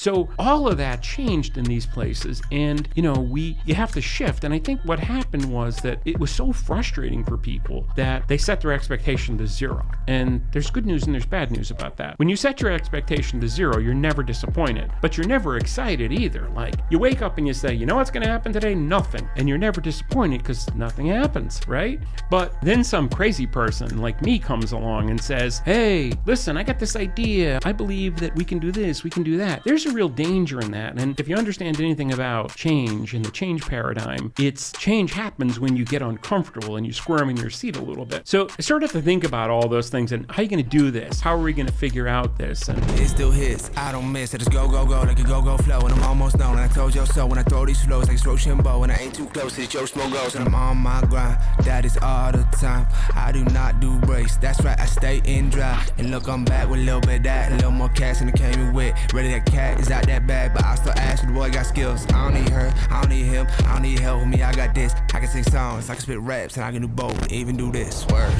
So all of that changed in these places, and you have to shift. And I think what happened was that it was so frustrating for people that they set their expectation to zero. And there's good news and there's bad news about that. When you set your expectation to zero, you're never disappointed, but you're never excited either. Like, you wake up and you say, you know what's going to happen today? Nothing. And you're never disappointed because nothing happens, right? But then some crazy person like me comes along and says, hey, listen, I got this idea. I believe that we can do this, we can do that. There's a real danger in that. And if you understand anything about change and the change paradigm, change happens when you get uncomfortable and you squirm in your seat a little bit. So I started to think about all those things and how are you going to do this? How are we going to figure out this? And it still hits. I don't miss it. Just go, go, go. Like a go, go flow. And I'm almost known. And I told you so when I throw these flows like it's Rochambeau. And I ain't too close to the Joe Smoke goes. And I'm on my grind. That is all the time. I do not do breaks. That's right. I stay in dry. And look, I'm back with a little bit of that. A little more cash than it came in with. Ready, that cat is not that bad. But I still ask you, the boy got skills. I don't need her. I don't need him. I don't need help with me. I got this. I can sing songs. I can spit raps. And I can do both. Even do this. Word.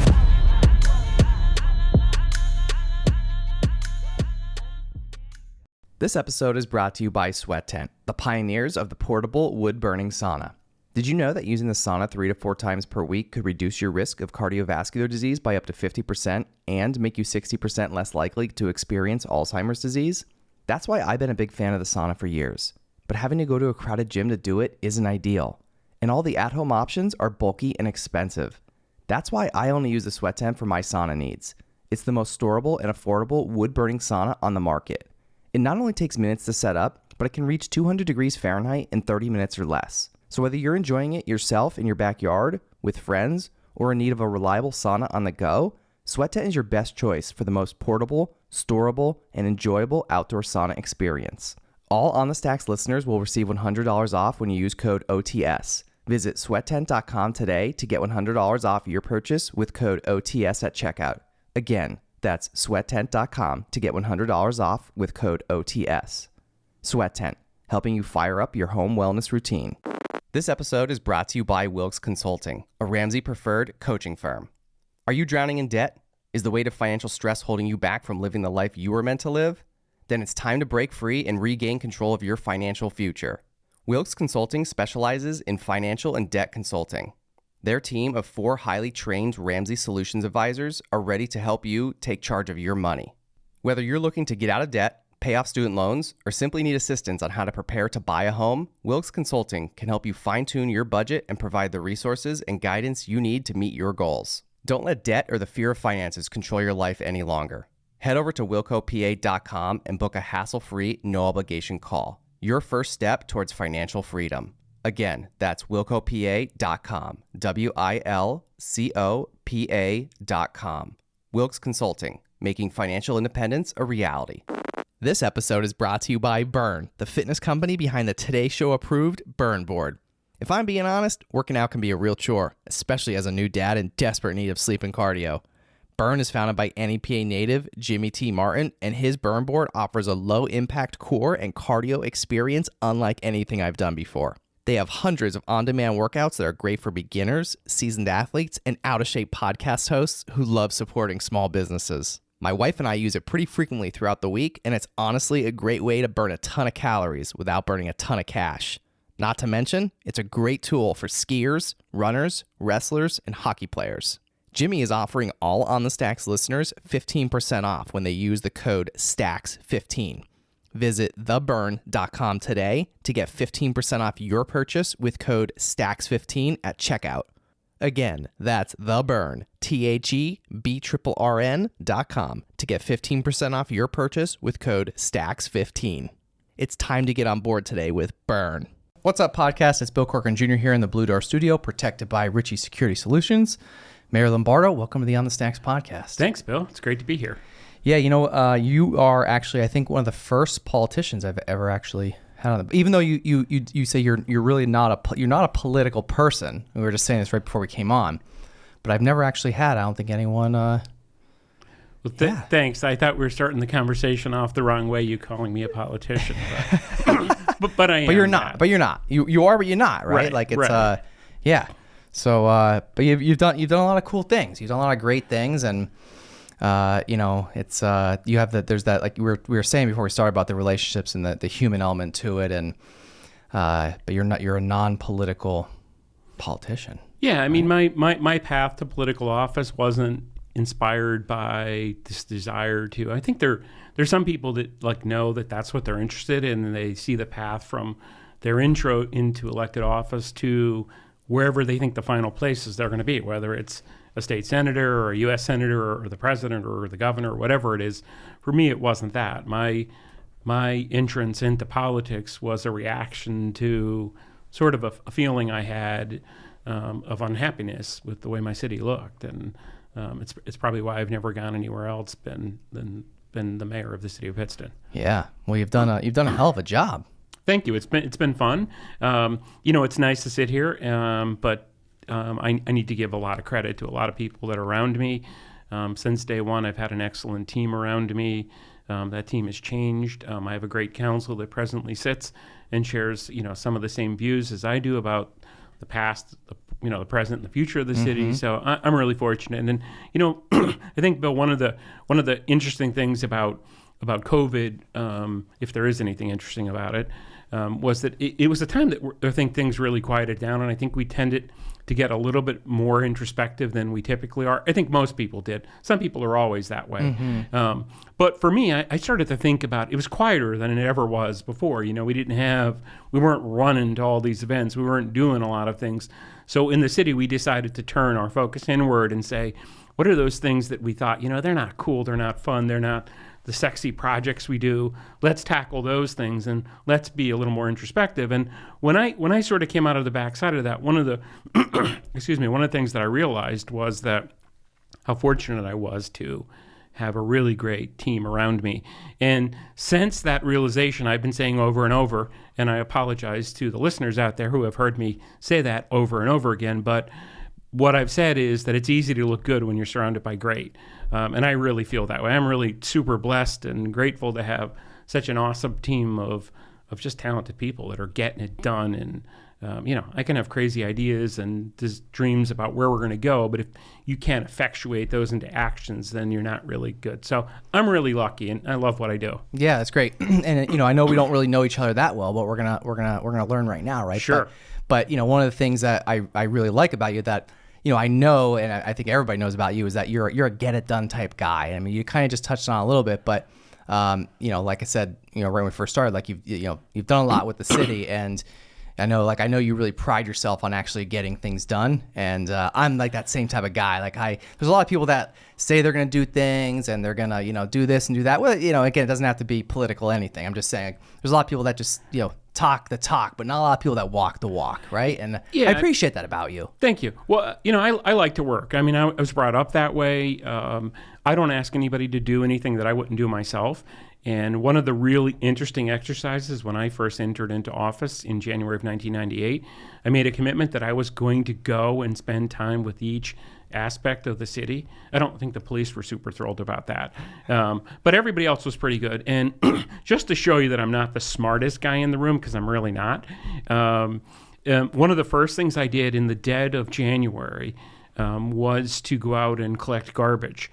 This episode is brought to you by Sweat Tent, the pioneers of the portable wood-burning sauna. Did you know that using the sauna 3 to 4 times per week could reduce your risk of cardiovascular disease by up to 50% and make you 60% less likely to experience Alzheimer's disease? That's why I've been a big fan of the sauna for years. But having to go to a crowded gym to do it isn't ideal. And all the at-home options are bulky and expensive. That's why I only use the Sweat Tent for my sauna needs. It's the most storable and affordable wood-burning sauna on the market. It not only takes minutes to set up, but it can reach 200 degrees Fahrenheit in 30 minutes or less. So whether you're enjoying it yourself in your backyard, with friends, or in need of a reliable sauna on the go, Sweat Tent is your best choice for the most portable, storable, and enjoyable outdoor sauna experience. All On The Stacks listeners will receive $100 off when you use code OTS. Visit sweattent.com today to get $100 off your purchase with code OTS at checkout. Again, that's sweattent.com to get $100 off with code OTS. Sweat Tent, helping you fire up your home wellness routine. This episode is brought to you by Wilkes Consulting, a Ramsey-preferred coaching firm. Are you drowning in debt? Is the weight of financial stress holding you back from living the life you were meant to live? Then it's time to break free and regain control of your financial future. Wilkes Consulting specializes in financial and debt consulting. Their team of 4 highly trained Ramsey Solutions advisors are ready to help you take charge of your money. Whether you're looking to get out of debt, pay off student loans, or simply need assistance on how to prepare to buy a home, Wilkes Consulting can help you fine-tune your budget and provide the resources and guidance you need to meet your goals. Don't let debt or the fear of finances control your life any longer. Head over to wilkopa.com and book a hassle-free, no-obligation call. Your first step towards financial freedom. Again, that's wilkopa.com, WILCOPA.com. Wilkes Consulting, making financial independence a reality. This episode is brought to you by Burn, the fitness company behind the Today Show approved Burn board. If I'm being honest, working out can be a real chore, especially as a new dad in desperate need of sleep and cardio. Burn is founded by NEPA native Jimmy T. Martin, and his Burn board offers a low-impact core and cardio experience unlike anything I've done before. They have hundreds of on-demand workouts that are great for beginners, seasoned athletes, and out-of-shape podcast hosts who love supporting small businesses. My wife and I use it pretty frequently throughout the week, and it's honestly a great way to burn a ton of calories without burning a ton of cash. Not to mention, it's a great tool for skiers, runners, wrestlers, and hockey players. Jimmy is offering all On The Stacks listeners 15% off when they use the code STACKS15. Visit theburn.com today to get 15% off your purchase with code STACKS15 at checkout. Again, that's theburn, THEBRRN.com to get 15% off your purchase with code STACKS15. It's time to get on board today with Burn. What's up, podcast? It's Bill Corcoran Jr. here in the Blue Door Studio, protected by Ritchie Security Solutions. Mayor Lombardo, welcome to the On The Stacks podcast. Thanks, Bill. It's great to be here. Yeah, you are actually, I think, one of the first politicians I've ever actually had on the. Even though you say you're really not a political person. We were just saying this right before we came on, but I've never actually had. I don't think anyone. Well, thanks. I thought we were starting the conversation off the wrong way. You calling me a politician, but I am. But you're not. But you're not. You are, but you're not. Right? Like it's right. Yeah. So, but you've done a lot of cool things. You've done a lot of great things, and it's you have that. There's that, like we were saying before we started about the relationships and the human element to it, and but you're a non-political politician. Yeah, I mean, my path to political office wasn't inspired by this desire to. I think there's some people that like know that that's what they're interested in, and they see the path from their intro into elected office to wherever they think the final places they're going to be, whether it's a state senator or a U.S. senator or the president or the governor or whatever it is. For me, it wasn't that. My entrance into politics was a reaction to sort of a feeling I had of unhappiness with the way my city looked, and it's probably why I've never gone anywhere else than the mayor of the city of Pittston. Yeah, well, you've done a hell of a job. Thank you. It's been fun. It's nice to sit here, but I need to give a lot of credit to a lot of people that are around me. Since day one, I've had an excellent team around me. That team has changed. I have a great council that presently sits and shares, some of the same views as I do about the past, the present, and the future of the city. So I'm really fortunate. And I think, Bill, one of the interesting things about COVID, if there is anything interesting about it, was that it was a time that I think things really quieted down, and I think we tended to get a little bit more introspective than we typically are. I think most people did. Some people are always that way. But for me, I started to think about, it was quieter than it ever was before. We weren't running to all these events. We weren't doing a lot of things. So in the city, we decided to turn our focus inward and say, what are those things that we thought, they're not cool, they're not fun, they're not the sexy projects we do. Let's tackle those things and let's be a little more introspective. And when I sort of came out of the backside of that, one of the one of the things that I realized was that how fortunate I was to have a really great team around me. And since that realization, I've been saying over and over, and I apologize to the listeners out there who have heard me say that over and over again, but what I've said is that it's easy to look good when you're surrounded by great. And I really feel that way. I'm really super blessed and grateful to have such an awesome team of just talented people that are getting it done. And, I can have crazy ideas and just dreams about where we're going to go, but if you can't effectuate those into actions, then you're not really good. So I'm really lucky, and I love what I do. Yeah, that's great. And, I know we don't really know each other that well, but we're gonna learn right now, right? Sure. But one of the things that I really like about you that, I know, and I think everybody knows about you, is that you're a get it done type guy. I mean, you kind of just touched on it a little bit, but like I said, right when we first started, like you've done a lot with the city, and I know you really pride yourself on actually getting things done. And I'm like that same type of guy. There's a lot of people that say they're going to do things and they're going to, do this and do that. Well, again, it doesn't have to be political anything. I'm just saying there's a lot of people that just, talk the talk, but not a lot of people that walk the walk, right? And yeah, I appreciate that about you. Thank you. Well, I like to work. I mean, I was brought up that way. I don't ask anybody to do anything that I wouldn't do myself. And one of the really interesting exercises when I first entered into office in January of 1998, I made a commitment that I was going to go and spend time with each aspect of the city. I don't think the police were super thrilled about that. But everybody else was pretty good. And just to show you that I'm not the smartest guy in the room, because I'm really not, one of the first things I did in the dead of January was to go out and collect garbage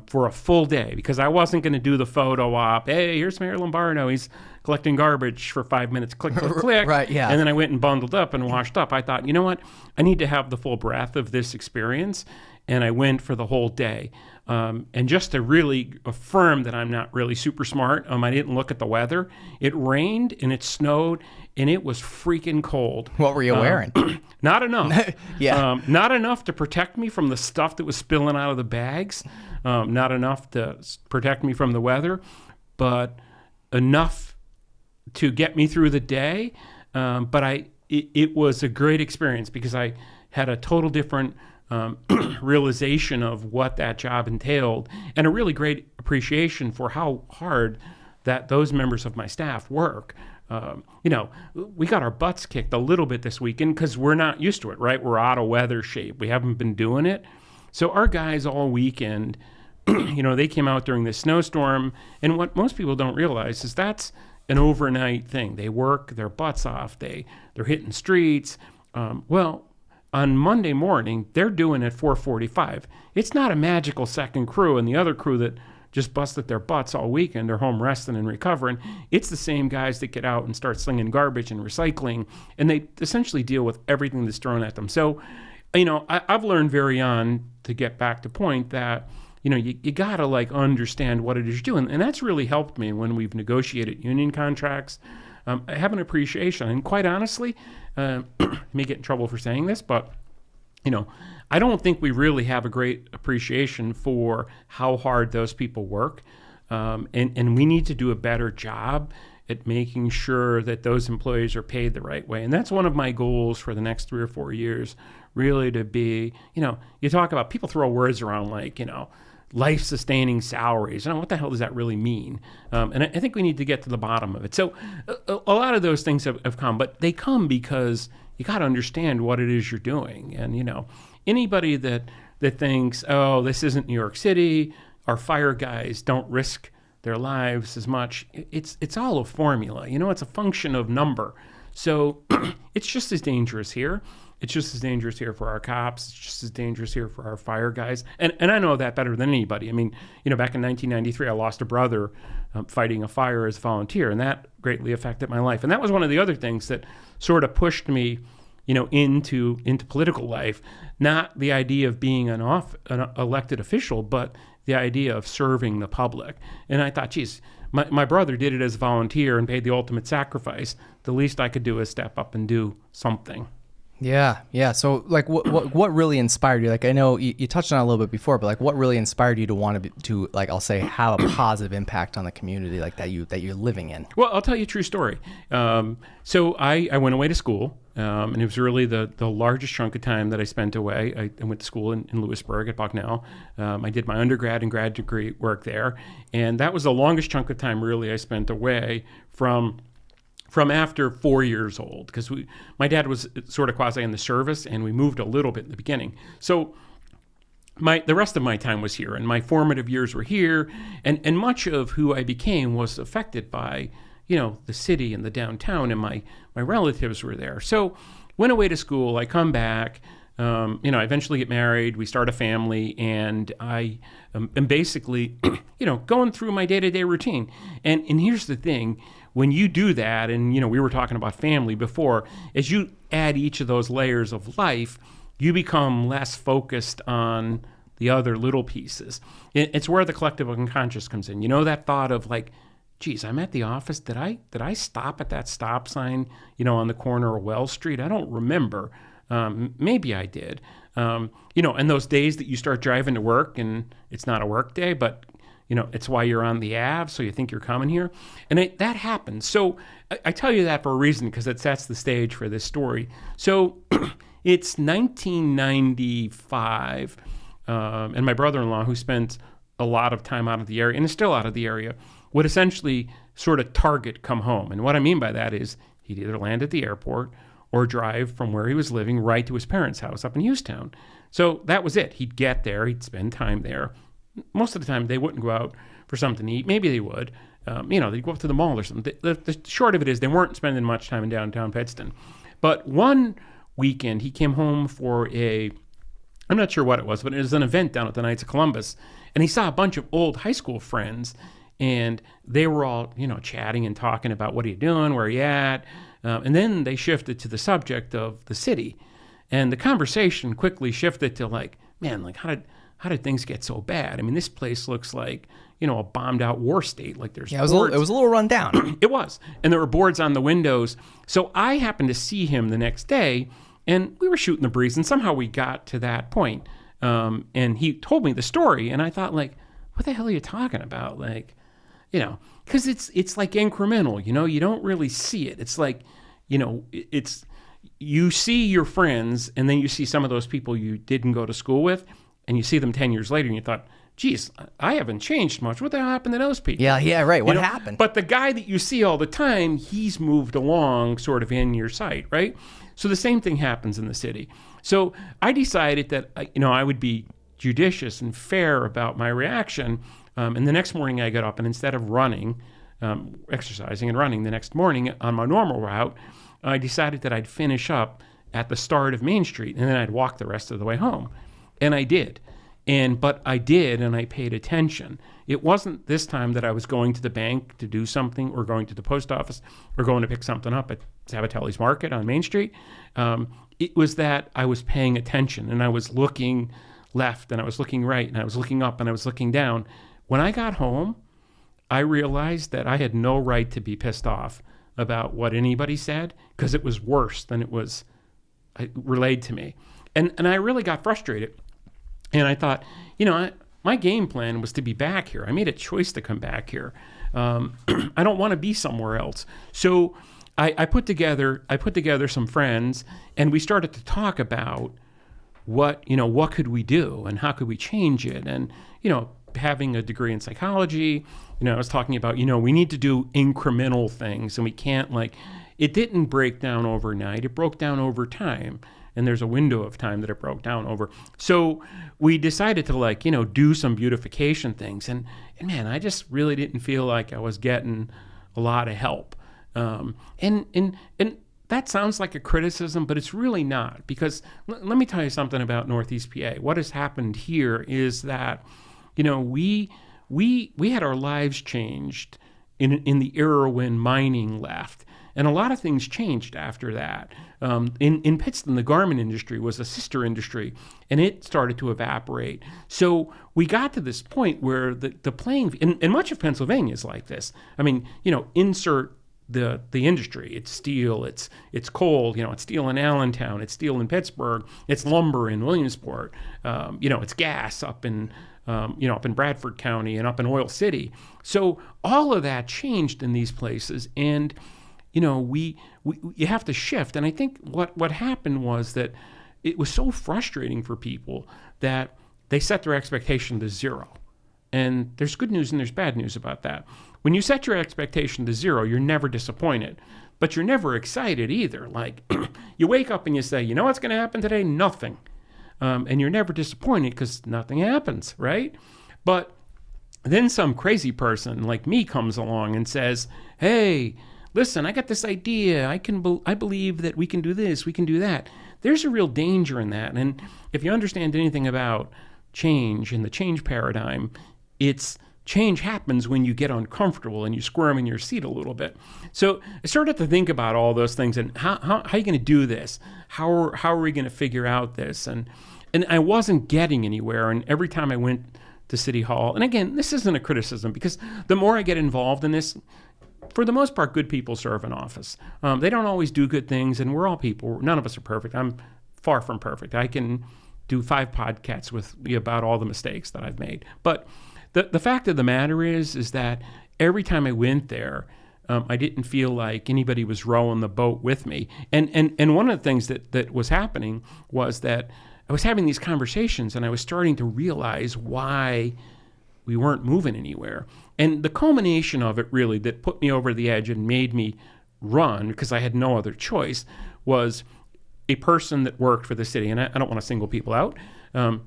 for a full day, because I wasn't going to do the photo op. Hey, here's Mayor Lombardo. He's collecting garbage for 5 minutes. Click, click, click. Right, yeah. And then I went and bundled up and washed up. I thought, you know what? I need to have the full breadth of this experience. And I went for the whole day. And just to really affirm that I'm not really super smart, I didn't look at the weather. It rained and it snowed and it was freaking cold. What were you wearing? Not enough. Yeah. Not enough to protect me from the stuff that was spilling out of the bags. Not enough to protect me from the weather, but enough to get me through the day. But it was a great experience because I had a total different realization of what that job entailed, and a really great appreciation for how hard that those members of my staff work. We got our butts kicked a little bit this weekend because we're not used to it, right? We're out of weather shape. We haven't been doing it. So our guys all weekend, they came out during this snowstorm, and what most people don't realize is that's an overnight thing. They work their butts off. They're hitting streets. on Monday morning, they're doing at 4:45. It's not a magical second crew and the other crew that just busted their butts all weekend. They're home resting and recovering. It's the same guys that get out and start slinging garbage and recycling, and they essentially deal with everything that's thrown at them. So, I've learned very on to get back to point that, you got to like understand what it is you're doing. And that's really helped me when we've negotiated union contracts. I have an appreciation. And quite honestly, I may get in trouble for saying this, but, I don't think we really have a great appreciation for how hard those people work. And we need to do a better job at making sure that those employees are paid the right way. And that's one of my goals for the next 3 or 4 years, really to be, you talk about, people throw words around like, life-sustaining salaries. What the hell does that really mean? And I think we need to get to the bottom of it. So a lot of those things have come, but they come because you got to understand what it is you're doing. And, anybody that thinks, oh, this isn't New York City, our fire guys don't risk their lives as much, it's all a formula. It's a function of number. So it's just as dangerous here. It's just as dangerous here for our cops. It's just as dangerous here for our fire guys. And I know that better than anybody. I mean, back in 1993, I lost a brother fighting a fire as a volunteer, and that greatly affected my life. And that was one of the other things that sort of pushed me, into political life. Not the idea of being an elected official, but the idea of serving the public. And I thought, geez, my brother did it as a volunteer and paid the ultimate sacrifice. The least I could do is step up and do something. Yeah. So, like, what really inspired you? Like, I know you touched on it a little bit before, but like, what really inspired you to want to like, I'll say, have a positive impact on the community, like that you're living in? Well, I'll tell you a true story. So I went away to school, and it was really the largest chunk of time that I spent away. I went to school in Lewisburg at Bucknell. I did my undergrad and grad degree work there, and that was the longest chunk of time really I spent away from after 4 years old, because my dad was sort of quasi in the service, and we moved a little bit in the beginning. So the rest of my time was here, and my formative years were here, and much of who I became was affected by, the city and the downtown, and my relatives were there. So went away to school, I come back, I eventually get married, we start a family, and I am basically, going through my day-to-day routine. And here's the thing. When you do that, and we were talking about family before, as you add each of those layers of life, you become less focused on the other little pieces. It's where the collective unconscious comes in. That thought of like, geez, I'm at the office. Did I stop at that stop sign, on the corner of Wells Street? I don't remember. Maybe I did. And those days that you start driving to work and it's not a work day, but it's why you're on the Ave, so you think you're coming here. And that happens. So I tell you that for a reason, because it sets the stage for this story. So it's 1995, and my brother-in-law, who spent a lot of time out of the area, and is still out of the area, would essentially sort of target come home. And what I mean by that is he'd either land at the airport or drive from where he was living right to his parents' house up in Houston. So that was it. He'd get there. He'd spend time there. Most of the time, they wouldn't go out for something to eat. Maybe they would. They'd go up to the mall or something. The short of it is they weren't spending much time in downtown Pittston. But one weekend, he came home for I'm not sure what it was, but it was an event down at the Knights of Columbus. And he saw a bunch of old high school friends, and they were all, chatting and talking about what are you doing, where are you at? And then they shifted to the subject of the city. And the conversation quickly shifted to like, man, like how did things get so bad? I mean, this place looks like, a bombed out war state. Like there's boards. It was a little run down. It was. And there were boards on the windows. So I happened to see him the next day, and we were shooting the breeze, and somehow we got to that point. And he told me the story, and I thought, like, what the hell are you talking about? Like, because it's like incremental, you don't really see it. It's like, it's, you see your friends, and then you see some of those people you didn't go to school with, and you see them 10 years later, and you thought, geez, I haven't changed much. What the hell happened to those people? Yeah, right. What happened? But the guy that you see all the time, he's moved along sort of in your sight, right? So the same thing happens in the city. So I decided that, I would be judicious and fair about my reaction. And the next morning I got up, and instead of running, exercising and running the next morning on my normal route, I decided that I'd finish up at the start of Main Street, and then I'd walk the rest of the way home. And I did. But I did, and I paid attention. It wasn't this time that I was going to the bank to do something, or going to the post office, or going to pick something up at Sabatelli's Market on Main Street. It was that I was paying attention, and I was looking left, and I was looking right, and I was looking up, and I was looking down. When I got home, I realized that I had no right to be pissed off about what anybody said, because it was worse than it was relayed to me. And I really got frustrated. And I thought, my game plan was to be back here. I made a choice to come back here. I don't want to be somewhere else. So I put together some friends, and we started to talk about what could we do and how could we change it. And, having a degree in psychology, I was talking about, we need to do incremental things, and we can't it didn't break down overnight. It broke down over time. And there's a window of time that it broke down over. So we decided to do some beautification things. And man, I just really didn't feel like I was getting a lot of help. And that sounds like a criticism, but it's really not. Because let me tell you something about Northeast PA. What has happened here is that, we had our lives changed in the era when mining left. And a lot of things changed after that. In Pittston, the garment industry was a sister industry, and it started to evaporate. So we got to this point where the playing, and much of Pennsylvania is like this. I mean, insert the industry. It's steel, it's coal, it's steel in Allentown, it's steel in Pittsburgh, it's lumber in Williamsport, it's gas up in Bradford County and up in Oil City. So all of that changed in these places, and you have to shift. And I think what happened was that it was so frustrating for people that they set their expectation to zero. And there's good news and there's bad news about that. When you set your expectation to zero, you're never disappointed, but you're never excited either. You wake up and you say, what's going to happen today? Nothing. And you're never disappointed because nothing happens, right? But then some crazy person like me comes along and says, hey, listen, I got this idea. I believe that we can do this, we can do that. There's a real danger in that. And if you understand anything about change and the change paradigm, change happens when you get uncomfortable and you squirm in your seat a little bit. So I started to think about all those things and how are you going to do this? How are we going to figure out this? And I wasn't getting anywhere. And every time I went to City Hall, and again, this isn't a criticism, because the more I get involved in this, for the most part, good people serve in office. They don't always do good things, and we're all people. None of us are perfect. I'm far from perfect. I can do 5 podcasts with you about all the mistakes that I've made. But the fact of the matter is that every time I went there, I didn't feel like anybody was rowing the boat with me. And one of the things that was happening was that I was having these conversations, and I was starting to realize why we weren't moving anywhere. And the culmination of it, really, that put me over the edge and made me run, because I had no other choice, was a person that worked for the city, and I don't want to single people out,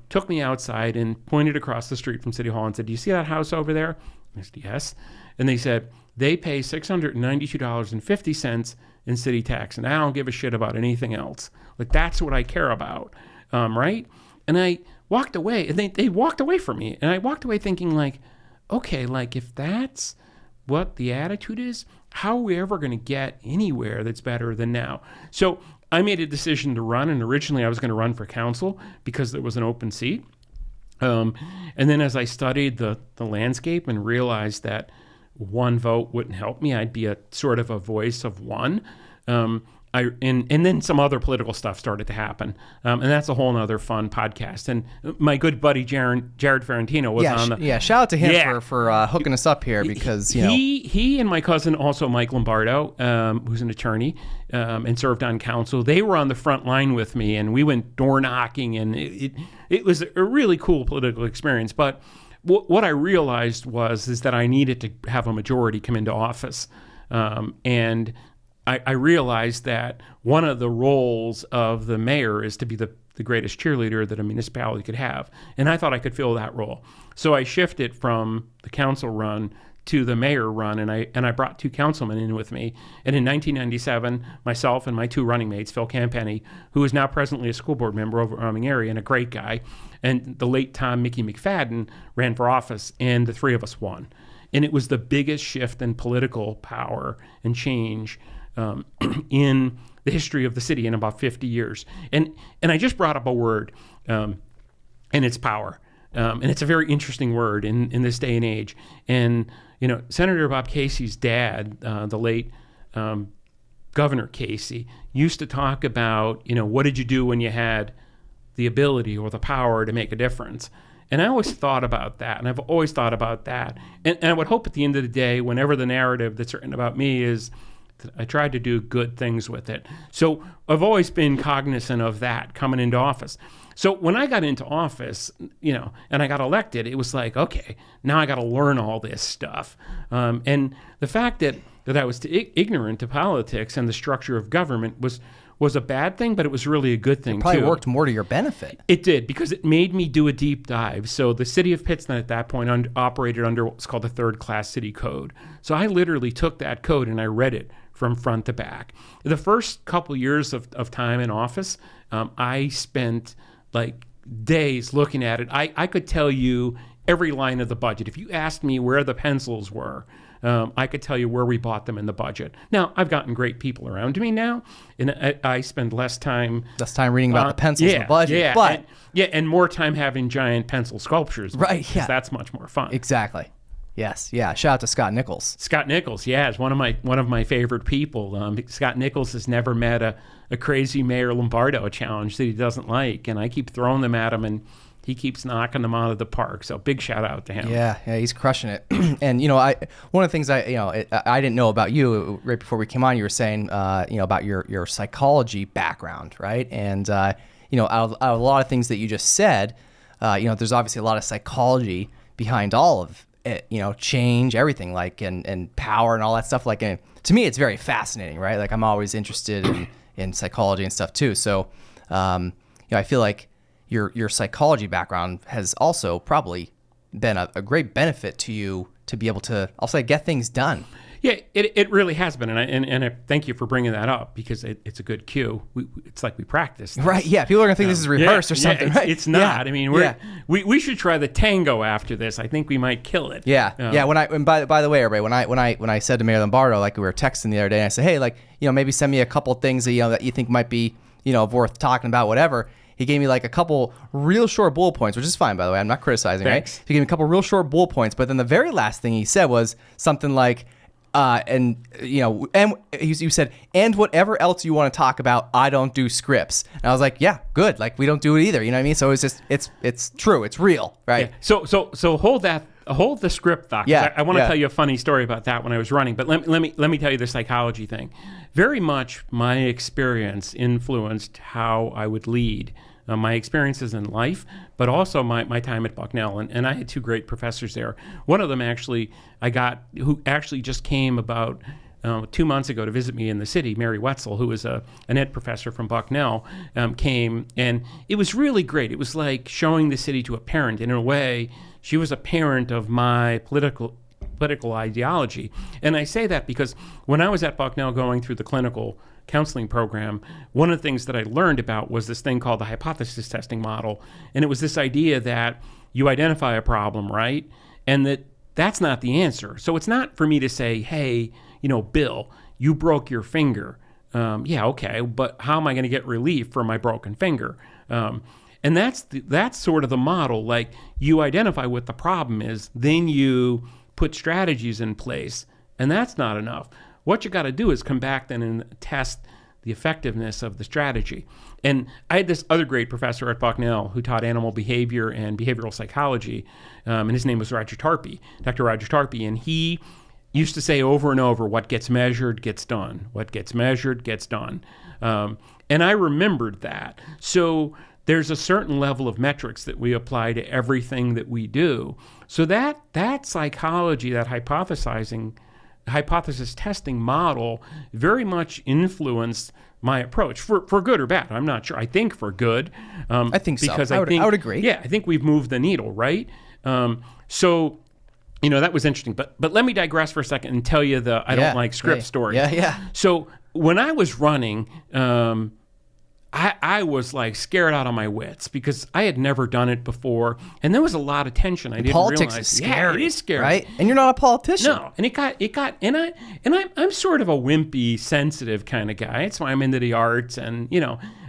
took me outside and pointed across the street from City Hall and said, do you see that house over there? I said, yes. And they said, they pay $692.50 in city tax, and I don't give a shit about anything else. That's what I care about, right? And I walked away, and they walked away from me, and I walked away thinking okay, if that's what the attitude is, how are we ever going to get anywhere that's better than now? So I made a decision to run, and originally I was going to run for council because there was an open seat. And then as I studied the landscape and realized that one vote wouldn't help me, I'd be a sort of a voice of one. And then some other political stuff started to happen. And that's a whole nother fun podcast. And my good buddy, Jared Ferrantino was on the... Yeah, shout out to him for hooking us up here, because, He and my cousin, also Mike Lombardo, who's an attorney and served on council, they were on the front line with me, and we went door knocking, and it was a really cool political experience. But what I realized is that I needed to have a majority come into office. And I realized that one of the roles of the mayor is to be the greatest cheerleader that a municipality could have. And I thought I could fill that role. So I shifted from the council run to the mayor run, and I brought 2 councilmen in with me. And in 1997, myself and my 2 running mates, Phil Campenny, who is now presently a school board member over Wyoming area and a great guy, and the late Tom Mickey McFadden ran for office, and the 3 of us won. And it was the biggest shift in political power and change in the history of the city in about 50 years. And I just brought up a word, and it's power. And it's a very interesting word in this day and age. And, Senator Bob Casey's dad, the late Governor Casey, used to talk about, what did you do when you had the ability or the power to make a difference? And I always thought about that, and I've always thought about that. And I would hope at the end of the day, whenever the narrative that's written about me is that I tried to do good things with it. So I've always been cognizant of that coming into office. So when I got into office, and I got elected, it was like, okay, now I got to learn all this stuff. And the fact that I was ignorant to politics and the structure of government was a bad thing, but it was really a good thing, Probably too. worked more to your benefit. It did, because it made me do a deep dive. So the city of Pittston at that point operated under what's called the third-class city code. So I literally took that code and I read it from front to back. The first couple years of time in office, I spent like days looking at it. I could tell you every line of the budget. If you asked me where the pencils were, I could tell you where we bought them in the budget. Now, I've gotten great people around me now, and I spend less time reading about the pencils in the budget. And more time having giant pencil sculptures. Right, because yeah. that's much more fun. Exactly. Yes, yeah. Shout out to Scott Nichols. Scott Nichols, yeah, is one of my favorite people. Scott Nichols has never met a crazy Mayor Lombardo challenge that he doesn't like, and I keep throwing them at him, and he keeps knocking them out of the park. So big shout out to him. Yeah, he's crushing it. And one of the things I didn't know about you right before we came on, you were saying about your psychology background, right? And out of a lot of things that you just said, there's obviously a lot of psychology behind all of it, change, everything, like and power and all that stuff. Like, and to me, it's very fascinating, right? Like, I'm always interested in psychology and stuff too. So, I feel like your psychology background has also probably been a great benefit to you to be able to, I'll say, get things done. Yeah, it really has been, and I thank you for bringing that up, because it's a good cue. It's like we practiced, right? Yeah, people are gonna think this is rehearsed or something, right? It's not. Yeah. I mean, we should try the tango after this. I think we might kill it. Yeah, yeah. And by the way, everybody, when I said to Mayor Lombardo, like, we were texting the other day, and I said, hey, like, maybe send me a couple things that that you think might be worth talking about, whatever. He gave me like a couple real short bullet points, which is fine, by the way. I'm not criticizing, Thanks. Right? He gave me a couple real short bullet points, but then the very last thing he said was something like, and you said, and whatever else you want to talk about, I don't do scripts. And I was like, yeah, good. Like, we don't do it either. You know what I mean? So it's just, it's true. It's real, right? Yeah. So hold the script thought. Yeah. I want to tell you a funny story about that when I was running, but let me tell you the psychology thing. Very much my experience influenced how I would lead. My experiences in life, but also my time at Bucknell. And I had 2 great professors there. One of them who actually just came about 2 months ago to visit me in the city, Mary Wetzel, who is an ed professor from Bucknell, came, and it was really great. It was like showing the city to a parent. In a way, she was a parent of my political ideology. And I say that because when I was at Bucknell going through the clinical counseling program, one of the things that I learned about was this thing called the hypothesis testing model. And it was this idea that you identify a problem, right? And that's not the answer. So it's not for me to say, hey, Bill, you broke your finger. Yeah, okay, but how am I going to get relief for my broken finger? And that's sort of the model. Like, you identify what the problem is, then you put strategies in place, and that's not enough. What you got to do is come back then and test the effectiveness of the strategy. And I had this other great professor at Bucknell who taught animal behavior and behavioral psychology, and his name was Dr. Roger Tarpey, and he used to say over and over, what gets measured gets done. What gets measured gets done. And I remembered that. So there's a certain level of metrics that we apply to everything that we do. So that psychology, that hypothesis testing model very much influenced my approach for good or bad. I'm not sure. I think for good. I think so. Because I would agree. Yeah, I think we've moved the needle, right? So that was interesting. But let me digress for a second and tell you the I don't like script story. Yeah. So when I was running, I was like scared out of my wits because I had never done it before, and there was a lot of tension. I didn't Politics realize. is scary. Yeah, it is scary, right? And you're not a politician. No, and I'm sort of a wimpy, sensitive kind of guy. That's why I'm into the arts, and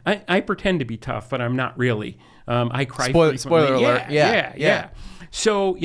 I pretend to be tough, but I'm not really. I cry. Spoiler alert. Yeah. So,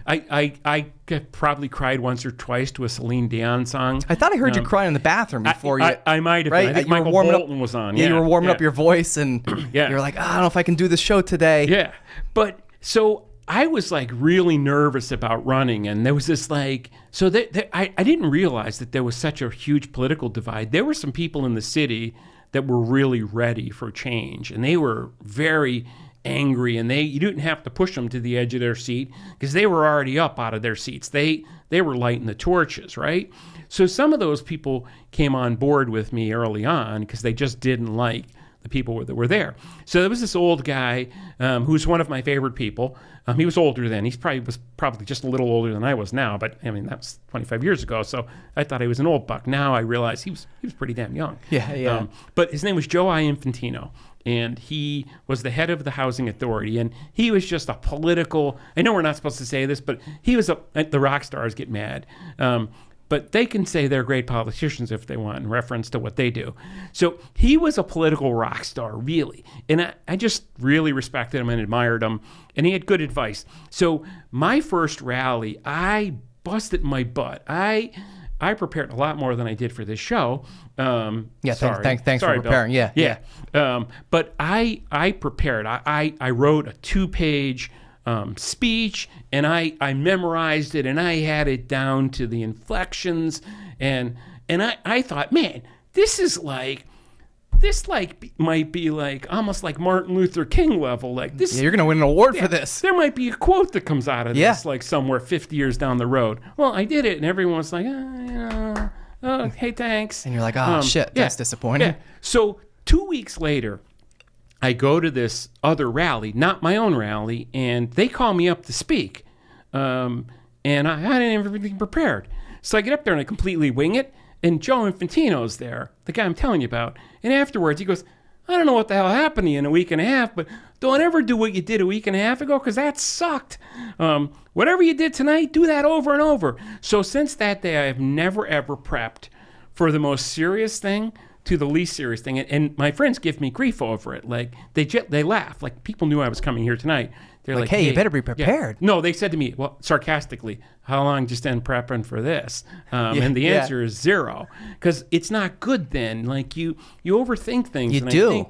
I probably cried once or twice to a Celine Dion song. I thought I heard you crying in the bathroom before I might have right? been. I think You were Michael warming Bolton was on. Yeah, you were warming up your voice, and Yeah. you're like, I don't know if I can do the show today. Yeah. But so I was like really nervous about running, and there was this like, so I didn't realize that there was such a huge political divide. There were some people in the city that were really ready for change, and they were very angry, and you didn't have to push them to the edge of their seat because they were already up out of their seats. They were lighting the torches, right? So some of those people came on board with me early on because they just didn't like the people that were there. So there was this old guy who's one of my favorite people. He was older then. He was probably just a little older than I was now, but I mean that was 25 years ago. So I thought he was an old buck. Now I realize he was pretty damn young. Yeah. But his name was Joe I. Infantino. And he was the head of the housing authority, and he was just a political. I know we're not supposed to say this, but he was the rock stars get mad, but they can say they're great politicians if they want in reference to what they do. So he was a political rock star, really, and I just really respected him and admired him, and he had good advice. So my first rally, I busted my butt. I prepared a lot more than I did for this show. Thanks for preparing. Bill. Yeah. But I prepared. I wrote a 2-page speech, and I memorized it, and I had it down to the inflections, and I thought, man, this might be like almost like Martin Luther King level. Like this, you're gonna win an award for this. There might be a quote that comes out of this, like somewhere 50 years down the road. Well, I did it, and everyone was like, hey, thanks. And you're like, shit, that's disappointing. Yeah. So 2 weeks later, I go to this other rally, not my own rally, and they call me up to speak, and I didn't have everything prepared. So I get up there and I completely wing it. And Joe Infantino's there, the guy I'm telling you about. And afterwards, he goes, I don't know what the hell happened to you in a week and a half, but don't ever do what you did a week and a half ago because that sucked. Whatever you did tonight, do that over and over. So since that day, I have never, ever prepped for the most serious thing to the least serious thing. And my friends give me grief over it. Like, they laugh. Like, people knew I was coming here tonight. They're like, hey, you better be prepared. Yeah. No, they said to me, well, sarcastically, how long did you spend prepping for this? And the answer is 0, because it's not good then. Like, you overthink things. You do.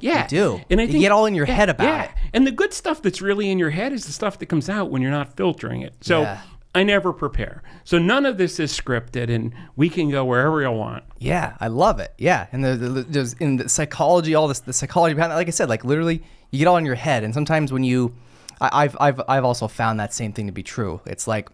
And I think you get all in your head about it. And the good stuff that's really in your head is the stuff that comes out when you're not filtering it. So I never prepare. So none of this is scripted, and we can go wherever you want. Yeah, I love it. Yeah, and there's in the psychology, the psychology behind that. Like I said, like literally, you get all in your head, and sometimes when I've also found that same thing to be true. It's like,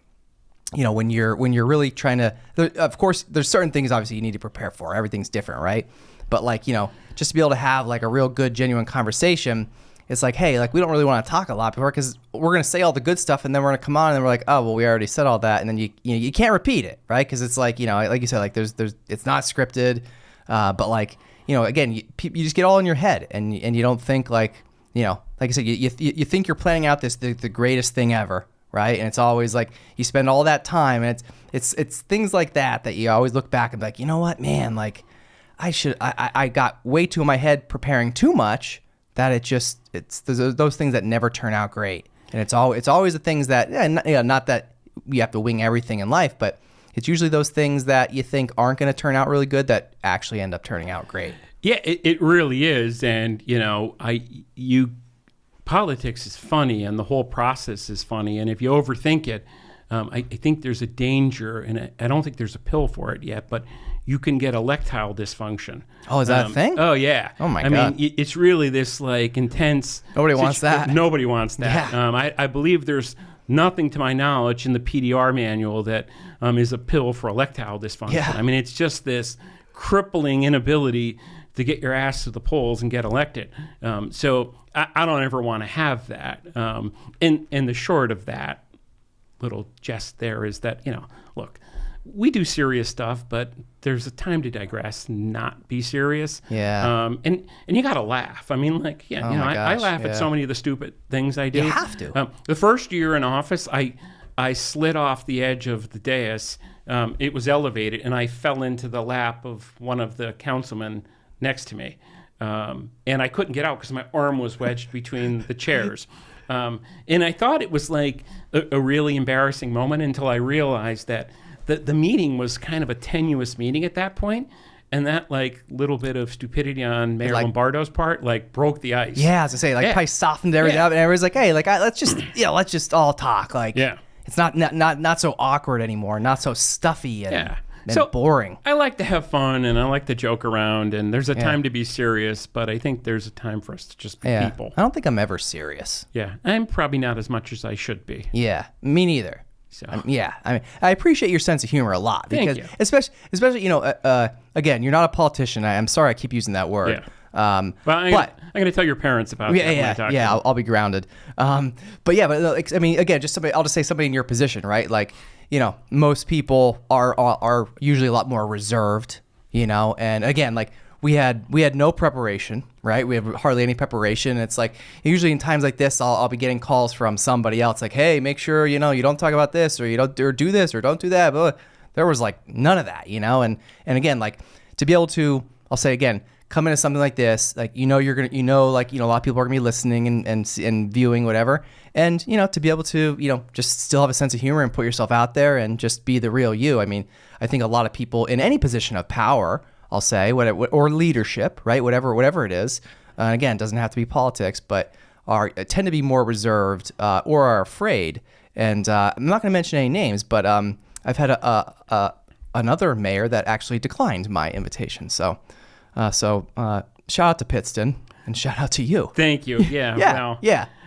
when you're really trying to, of course, there's certain things obviously you need to prepare for. Everything's different, right? But like, just to be able to have like a real good, genuine conversation, it's like, hey, like we don't really want to talk a lot before because we're going to say all the good stuff and then we're going to come on and then we're like, oh, well, we already said all that. And then you can't repeat it, right? Because it's like, like you said, like there's it's not scripted, but like, again, you just get all in your head and you don't think like, like I said, you think you're planning out the greatest thing ever, right? And it's always like you spend all that time, and it's things like that you always look back and be like, you know what, man, like I got way too in my head preparing too much that it's those things that never turn out great, and it's always the things that not that you have to wing everything in life, but it's usually those things that you think aren't going to turn out really good that actually end up turning out great. Yeah, it really is. And, politics is funny and the whole process is funny. And if you overthink it, I think there's a danger, and I don't think there's a pill for it yet, but you can get erectile dysfunction. Oh, is that a thing? Oh, yeah. Oh, my God. I mean, it's really this like intense. Nobody wants that. Nobody wants that. Yeah. I believe there's nothing to my knowledge in the PDR manual that is a pill for erectile dysfunction. Yeah. I mean, it's just this crippling inability to get your ass to the polls and get elected. So I don't ever want to have that. And the short of that, little jest there is that, look, we do serious stuff, but there's a time to digress, not be serious. Yeah. And you got to laugh. I mean, like, my I gosh, laugh at so many of the stupid things I do. You have to. The first year in office, I slid off the edge of the dais. It was elevated, and I fell into the lap of one of the councilmen next to me. And I couldn't get out because my arm was wedged between the chairs. And I thought it was like a really embarrassing moment until I realized that the meeting was kind of a tenuous meeting at that point. And that like little bit of stupidity on Mayor Lombardo's part like broke the ice. Yeah, I was gonna say probably softened everything up, and everyone's like, "Hey, let's just all talk." Like, it's not so awkward anymore, not so stuffy and boring. I like to have fun and I like to joke around, and there's a time to be serious, but I think there's a time for us to just be people. I don't think I'm ever serious. Yeah, I'm probably not as much as I should be. Yeah, me neither. So. I mean, I appreciate your sense of humor a lot because, Thank you. especially again, you're not a politician. I'm sorry I keep using that word. Yeah. But I'm going to tell your parents about that when I talk to them. I'll be grounded. But I mean, again, I'll just say somebody in your position, right? Like, most people are usually a lot more reserved, and again, like we had no preparation, right? We have hardly any preparation. It's like usually in times like this, I'll be getting calls from somebody else, like, hey, make sure you don't talk about this, or do this, or don't do that. But there was like none of that, and again, like to be able to, I'll say again, come into something like this, like you're gonna, a lot of people are gonna be listening and viewing whatever, and to be able to just still have a sense of humor and put yourself out there and just be the real you. I mean, I think a lot of people in any position of power, I'll say, or leadership, right? Whatever it is. Again, it doesn't have to be politics, but tend to be more reserved or are afraid. And I'm not going to mention any names, but I've had another mayor that actually declined my invitation. So shout out to Pittston and shout out to you. Thank you. Yeah.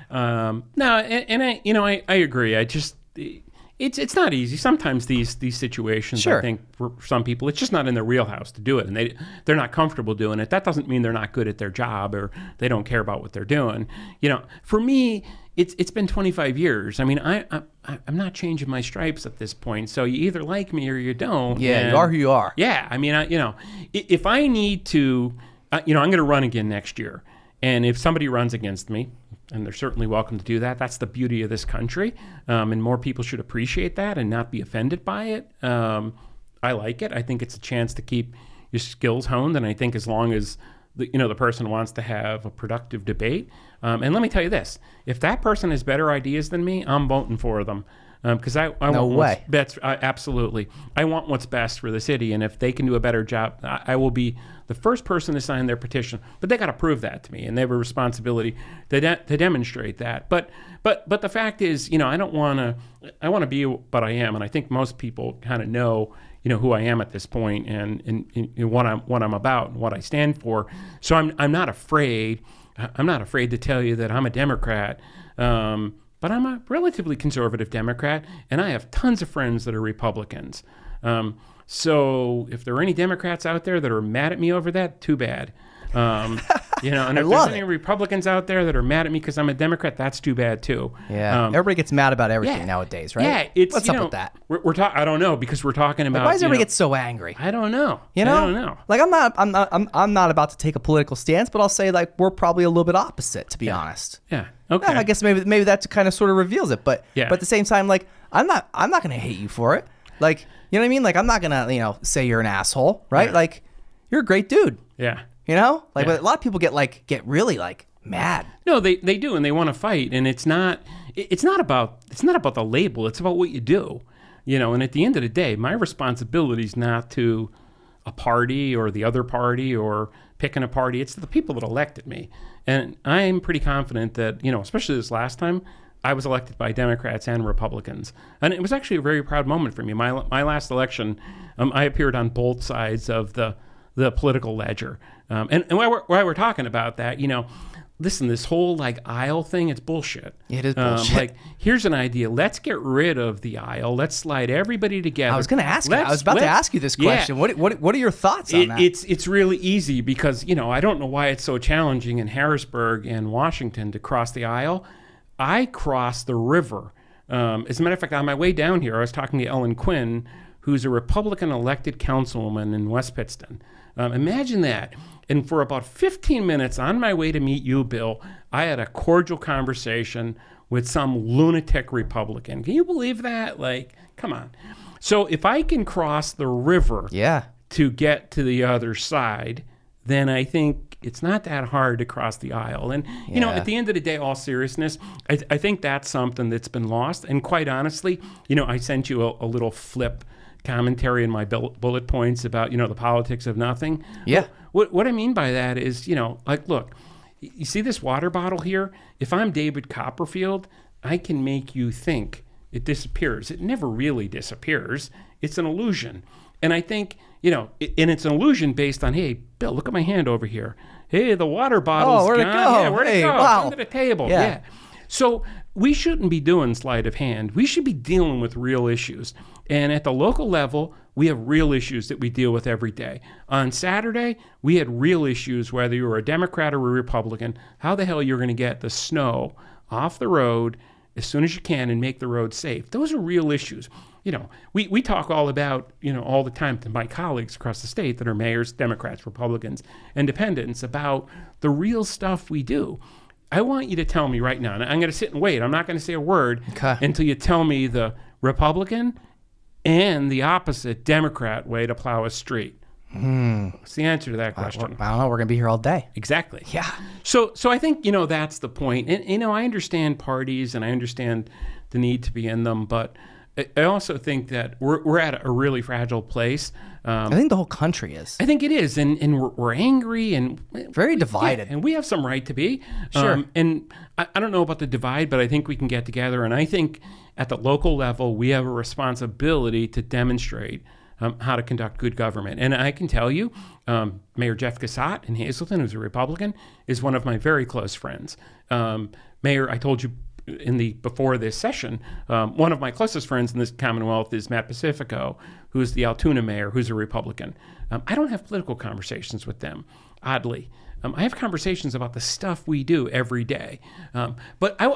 No, and I agree. I just. It's not easy. Sometimes these situations, I think, for some people, it's just not in their wheelhouse to do it, and they're not comfortable doing it. That doesn't mean they're not good at their job or they don't care about what they're doing. For me, it's been 25 years. I mean, I'm not changing my stripes at this point. So you either like me or you don't. Yeah, you are who you are. Yeah, I mean, if I need to, I'm going to run again next year, and if somebody runs against me, and they're certainly welcome to do that. That's the beauty of this country, and more people should appreciate that and not be offended by it. I like it. I think it's a chance to keep your skills honed, and I think as long as the person wants to have a productive debate. And let me tell you this: if that person has better ideas than me, I'm voting for them. Because I no want way. Absolutely. I want what's best for the city, and if they can do a better job, I will be the first person to sign their petition. But they got to prove that to me, and they have a responsibility to demonstrate that. But the fact is, I don't want to. I want to be what I am, and I think most people kind of know, who I am at this point, and what I'm about, and what I stand for. So I'm not afraid. I'm not afraid to tell you that I'm a Democrat. But I'm a relatively conservative Democrat, and I have tons of friends that are Republicans. So if there are any Democrats out there that are mad at me over that, too bad. And if there's any Republicans out there that are mad at me because I'm a Democrat, that's too bad too. Yeah, everybody gets mad about everything nowadays, right? Yeah, what's up with that? We're talking. I don't know, because we're talking about. Why does everybody get so angry? I don't know. I don't know. Like I'm not about to take a political stance, but I'll say like we're probably a little bit opposite, to be honest. Yeah. Okay. I guess maybe that kind of sort of reveals it, but at the same time, like I'm not gonna hate you for it. Like, you know what I mean? Like I'm not gonna say you're an asshole, right? Yeah. Like you're a great dude. Yeah. But a lot of people get really like mad. No, they do, and they want to fight, and it's not about the label. It's about what you do, And at the end of the day, my responsibility is not to a party or the other party or picking a party. It's the people that elected me, and I'm pretty confident that especially this last time, I was elected by Democrats and Republicans, and it was actually a very proud moment for me. My last election, I appeared on both sides of the political ledger. And while we're talking about that, listen, this whole like aisle thing, it's bullshit. It is bullshit. Here's an idea. Let's get rid of the aisle. Let's slide everybody together. I was going to ask you. I was about to ask you this question. Yeah. What are your thoughts on that? It's really easy because, I don't know why it's so challenging in Harrisburg and Washington to cross the aisle. I cross the river As a matter of fact, on my way down here, I was talking to Ellen Quinn, who's a Republican elected councilwoman in West Pittston. Imagine that. And for about 15 minutes on my way to meet you, Bill, I had a cordial conversation with some lunatic Republican. Can you believe that? Like, come on. So if I can cross the river to get to the other side, then I think it's not that hard to cross the aisle. And, you know, at the end of the day, all seriousness, I think that's something that's been lost. And quite honestly, you know, I sent you a little flip commentary in my bullet points about, you know, the politics of nothing. Yeah. What I mean by that is, you know, like, look, you see this water bottle here? If I'm David Copperfield, I can make you think it disappears. It never really disappears. It's an illusion. And I think, you know, and it's an illusion based on, hey, Bill, look at my hand over here. Hey, the water bottle's where'd gone. it go? Yeah, where'd it go? Wow. It's under the table. Yeah. So we shouldn't be doing sleight of hand. We should be dealing with real issues. And at the local level, we have real issues that we deal with every day. On Saturday, we had real issues, whether you were a Democrat or a Republican, how the hell you're going to get the snow off the road as soon as you can and make the road safe. Those are real issues. You know, we talk all about, you know, all the time to my colleagues across the state that are mayors, Democrats, Republicans, Independents, about the real stuff we do. I want you to tell me right now, and I'm going to sit and wait. I'm not going to say a word until you tell me the Republican and the opposite Democrat way to plow a street. What's the answer to that question? I don't know. We're going to be here all day. Exactly. Yeah. So I think, you know, that's the point. And, you know, I understand parties and I understand the need to be in them, but I also think that we're at a really fragile place. I think the whole country is. I think it is, and we're angry and very divided. Yeah, and we have some right to be. Sure. And I don't know about the divide, but I think we can get together. And I think at the local level, we have a responsibility to demonstrate how to conduct good government. And I can tell you, Mayor Jeff Cassatt in Hazleton, who's a Republican, is one of my very close friends. Mayor, I told you before this session, one of my closest friends in this Commonwealth is Matt Pacifico, who's the Altoona mayor, who's a Republican. I don't have political conversations with them, oddly. I have conversations about the stuff we do every day. But I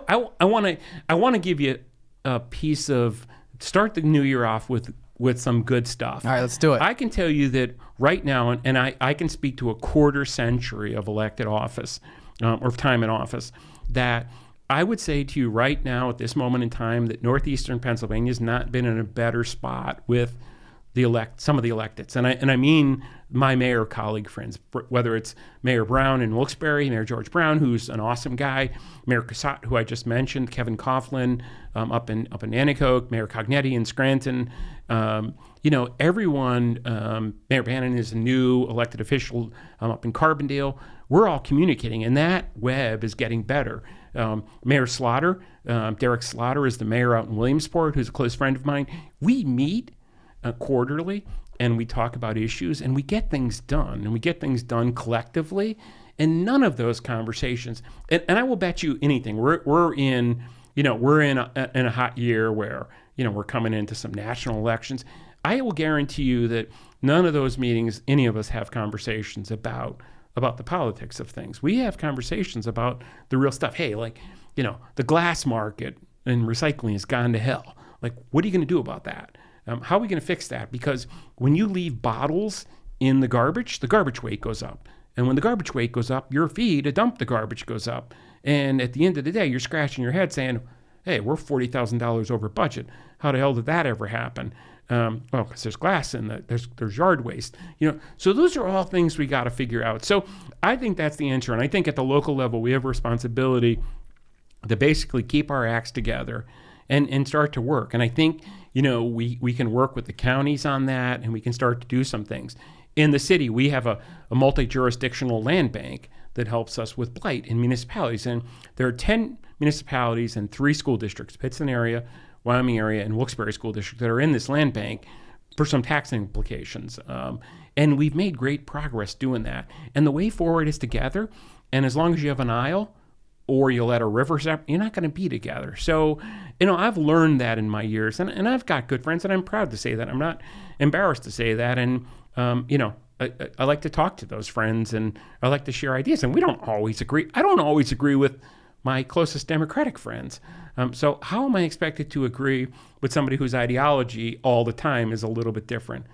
want to give you a piece of, start the new year off with some good stuff. All right, let's do it. I can tell you that right now, and I can speak to a quarter century of elected office, or time in office, that I would say to you right now at this moment in time that northeastern Pennsylvania has not been in a better spot with some of the electeds. And I mean my mayor colleague friends, whether it's Mayor Brown in Wilkes-Barre, Mayor George Brown, who's an awesome guy, Mayor Cassatt, who I just mentioned, Kevin Coughlin up in Nanticoke, Mayor Cognetti in Scranton. You know, everyone, Mayor Bannon is a new elected official up in Carbondale. We're all communicating, and that web is getting better. Mayor Slaughter, Derek Slaughter is the mayor out in Williamsport, who's a close friend of mine. We meet quarterly, and we talk about issues, and we get things done, and we get things done collectively. And none of those conversations, and I will bet you anything, we're in a hot year where, you know, we're coming into some national elections. I will guarantee you that none of those meetings, any of us have conversations about the politics of things. We have conversations about the real stuff. Hey, like, you know, the glass market and recycling has gone to hell. Like, what are you going to do about that? How are we going to fix that? Because when you leave bottles in the garbage weight goes up. And when the garbage weight goes up, your fee to dump the garbage goes up. And at the end of the day, you're scratching your head saying, hey, we're $40,000 over budget. How the hell did that ever happen? Well, because there's glass in there's yard waste. You know, so those are all things we got to figure out. So I think that's the answer. And I think at the local level, we have a responsibility to basically keep our acts together and start to work. And I think, you know, we can work with the counties on that, and we can start to do some things. In the city, we have a multi-jurisdictional land bank that helps us with blight in municipalities. And there are 10 municipalities and 3 school districts, Pittston area, Wyoming area, and Wilkes-Barre School District, that are in this land bank for some tax implications. And we've made great progress doing that. And the way forward is together. And as long as you have an aisle or you let a river separate, you're not going to be together. So, you know, I've learned that in my years. And I've got good friends, and I'm proud to say that. I'm not embarrassed to say that. And, you know, I like to talk to those friends, and I like to share ideas. And we don't always agree. I don't always agree with my closest Democratic friends. So how am I expected to agree with somebody whose ideology all the time is a little bit different?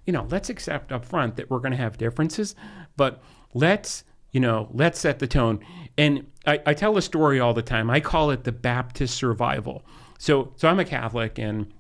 Let's accept up front that we're going to have differences, but let's set the tone. And I tell a story all the time. I call it the Baptist survival. So I'm a Catholic, and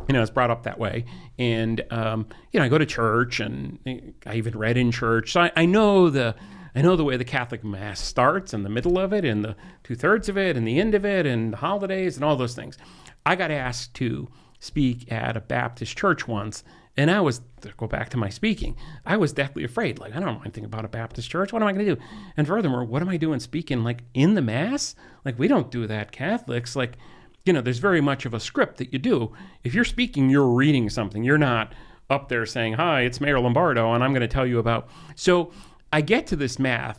it's brought up that way. And I go to church, and I even read in church. So I know the way the Catholic Mass starts, and the middle of it, and the 2/3 of it, and the end of it, and the holidays, and all those things. I got asked to speak at a Baptist church once, and to go back to my speaking, I was deathly afraid. Like, I don't know anything about a Baptist church. What am I going to do? And furthermore, what am I doing speaking, like, in the Mass? Like, we don't do that, Catholics. Like, there's very much of a script that you do. If you're speaking, you're reading something. You're not up there saying, hi, it's Mayor Lombardo, and I'm going to tell you about. So I get to this Mass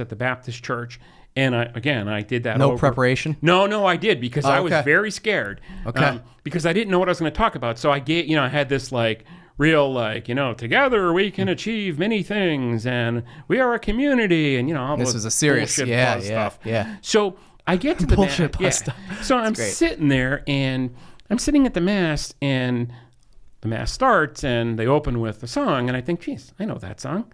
at the Baptist church, and I did that. No preparation? No, I did, because I was very scared. Okay. Because I didn't know what I was going to talk about. So I had this together we can achieve many things, and we are a community, and all this those was a serious bullshit buzz stuff. Yeah. So I get to the bullshit Mass. stuff. So I'm sitting there, and I'm sitting at the Mass, and the Mass starts, and they open with a song, and I think, geez, I know that song.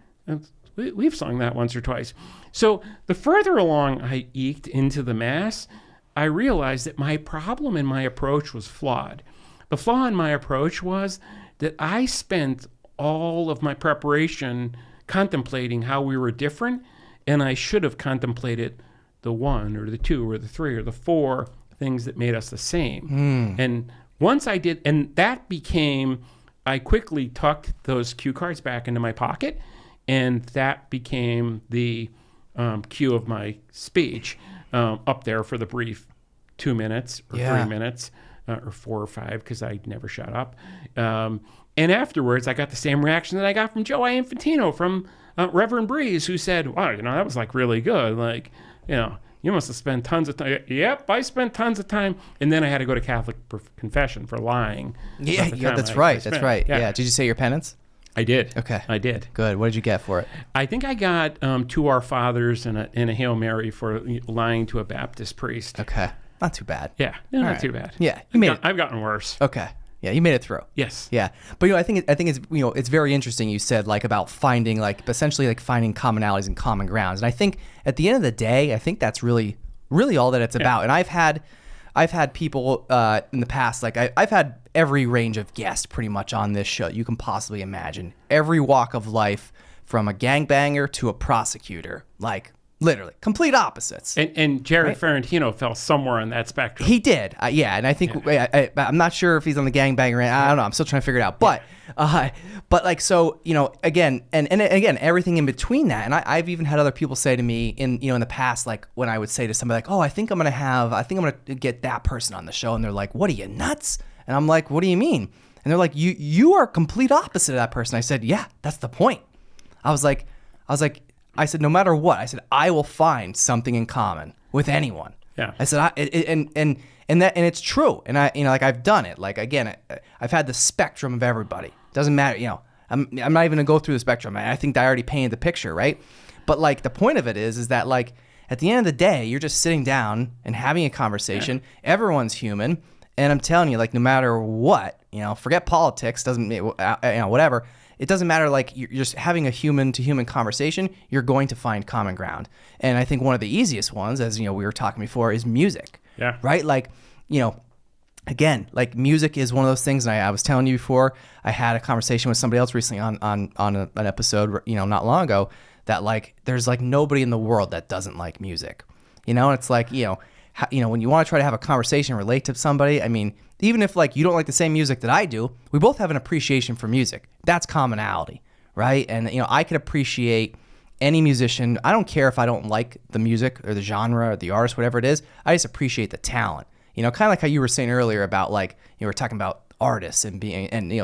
We've sung that once or twice. So the further along I eked into the Mass, I realized that my problem and my approach was flawed. The flaw in my approach was that I spent all of my preparation contemplating how we were different, and I should have contemplated the one or the two or the three or the four things that made us the same. And once I did, and that became, I quickly tucked those cue cards back into my pocket, and that became the cue of my speech up there for the brief 2 minutes or 3 minutes or 4 or 5, because I never shut up. And afterwards, I got the same reaction that I got from Joe Infantino from Reverend Breeze, who said, wow, that was like really good. Like, you must have spent tons of time. Yep, I spent tons of time. And then I had to go to Catholic confession for lying. Yeah, that's right. Yeah. Did you say your penance? I did. Okay. I did. Good. What did you get for it? I think I got 2 Our Fathers and a Hail Mary for lying to a Baptist priest. Okay. Not too bad. Yeah. No, not too bad. Yeah. I've gotten worse. Okay. Yeah, you made it through. Yes. Yeah. But I think it's it's very interesting you said about finding essentially finding commonalities and common grounds. And I think at the end of the day, I think that's really all that it's about. And I've had people in the past, I've had every range of guests pretty much on this show you can possibly imagine. Every walk of life, from a gangbanger to a prosecutor, literally complete opposites. And Jared Ferrantino fell somewhere on that spectrum. He did, and I think I'm not sure if he's on the gangbanger end. I don't know. I'm still trying to figure it out. But again, and again, everything in between that. And I've even had other people say to me in the past, when I would say to somebody oh, I think I'm gonna get that person on the show, and they're like, what are you, nuts? And I'm like, what do you mean? And they're like, you are complete opposite of that person. I said, yeah, that's the point. I said, no matter what, I will find something in common with anyone. Yeah. I said, and it's true. And I've done it. Again, I've had the spectrum of everybody. Doesn't matter. I'm not even gonna go through the spectrum. I think I already painted the picture, right? But the point of it is that at the end of the day, you're just sitting down and having a conversation. Yeah. Everyone's human. And I'm telling you, no matter what, forget politics, whatever. It doesn't matter. You're just having a human-to-human conversation. You're going to find common ground. And I think one of the easiest ones, as we were talking before, is music. Yeah. Right. Again, music is one of those things. And I was telling you before, I had a conversation with somebody else recently on an episode, not long ago, that there's nobody in the world that doesn't like music. And it's when you want to try to have a conversation, relate to somebody, I mean, even if you don't like the same music that I do, we both have an appreciation for music. That's commonality, right? And I could appreciate any musician. I don't care if I don't like the music or the genre or the artist, whatever it is. I just appreciate the talent. Kind of like how you were saying earlier about you were talking about artists and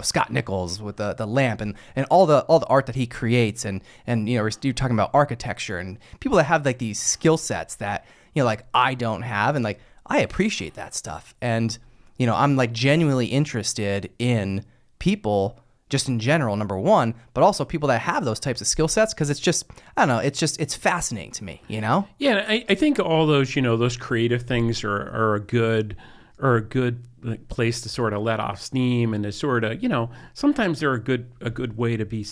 Scott Nichols with the lamp and all the art that he creates and you're talking about architecture and people that have these skill sets that I don't have, and I appreciate that stuff. And I'm genuinely interested in people just in general, number one, but also people that have those types of skill sets, because it's just, I don't know, it's fascinating to me, you know? Yeah, I think all those, those creative things are a good like, place to sort of let off steam and to sort of, sometimes they're a good way to be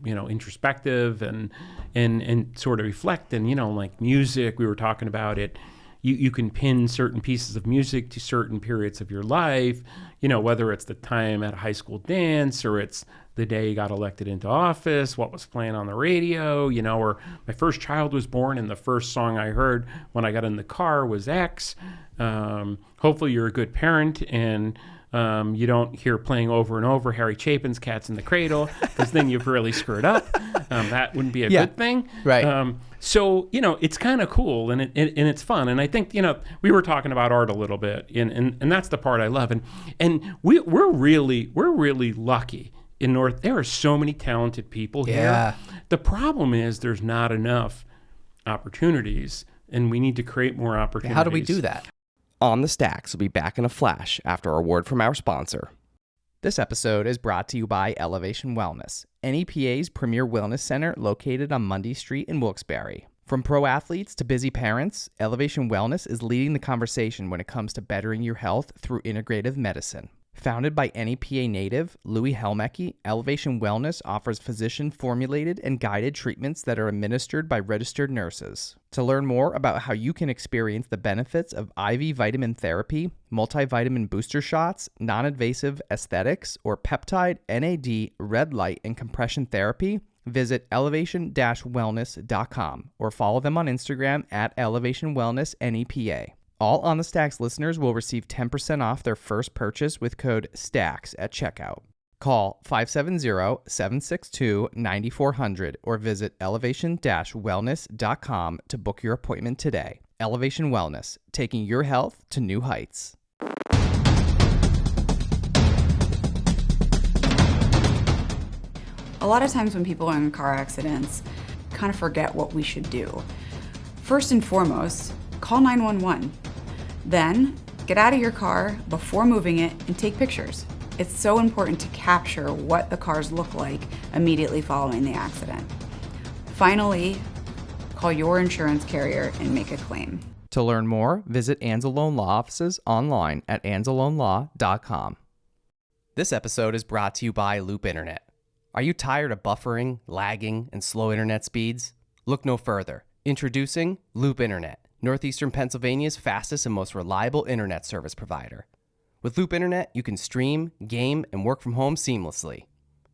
introspective and sort of reflect. And, like music, we were talking about it. You can pin certain pieces of music to certain periods of your life, whether it's the time at a high school dance or it's the day you got elected into office, what was playing on the radio, or my first child was born and the first song I heard when I got in the car was X. Hopefully you're a good parent and you don't hear playing over and over Harry Chapin's Cats in the Cradle, because then you've really screwed up. That wouldn't be a good thing. Right. So, it's kind of cool and it's fun. And I think, we were talking about art a little bit and that's the part I love. And we're really lucky in North. There are so many talented people here. The problem is there's not enough opportunities and we need to create more opportunities. How do we do that? On the Stacks will be back in a flash after a word from our sponsor. This episode is brought to you by Elevation Wellness, NEPA's premier wellness center located on Mundy Street in Wilkes-Barre. From pro athletes to busy parents, Elevation Wellness is leading the conversation when it comes to bettering your health through integrative medicine. Founded by NEPA native Louis Helmecke, Elevation Wellness offers physician-formulated and guided treatments that are administered by registered nurses. To learn more about how you can experience the benefits of IV vitamin therapy, multivitamin booster shots, non-invasive aesthetics, or peptide, NAD, red light, and compression therapy, visit elevation-wellness.com or follow them on Instagram at Elevation Wellness NEPA. All On the Stacks listeners will receive 10% off their first purchase with code STACKS at checkout. Call 570-762-9400 or visit elevation-wellness.com to book your appointment today. Elevation Wellness, taking your health to new heights. A lot of times when people are in car accidents, kind of forget what we should do. First and foremost, call 911. Then, get out of your car before moving it and take pictures. It's so important to capture what the cars look like immediately following the accident. Finally, call your insurance carrier and make a claim. To learn more, visit Anzalone Law offices online at anzalonelaw.com. This episode is brought to you by Loop Internet. Are you tired of buffering, lagging, and slow internet speeds? Look no further. Introducing Loop Internet, Northeastern Pennsylvania's fastest and most reliable internet service provider. With Loop Internet, you can stream, game, and work from home seamlessly.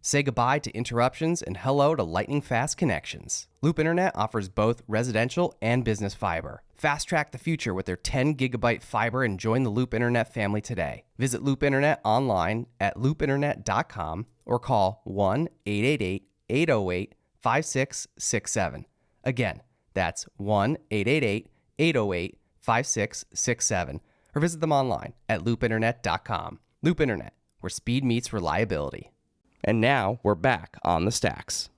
Say goodbye to interruptions and hello to lightning-fast connections. Loop Internet offers both residential and business fiber. Fast-track the future with their 10-gigabyte fiber and join the Loop Internet family today. Visit Loop Internet online at loopinternet.com or call 1-888-808-5667. Again, that's 1-888-808-5667. Or visit them online at loopinternet.com. Loop Internet, where speed meets reliability. And now we're back on the Stacks.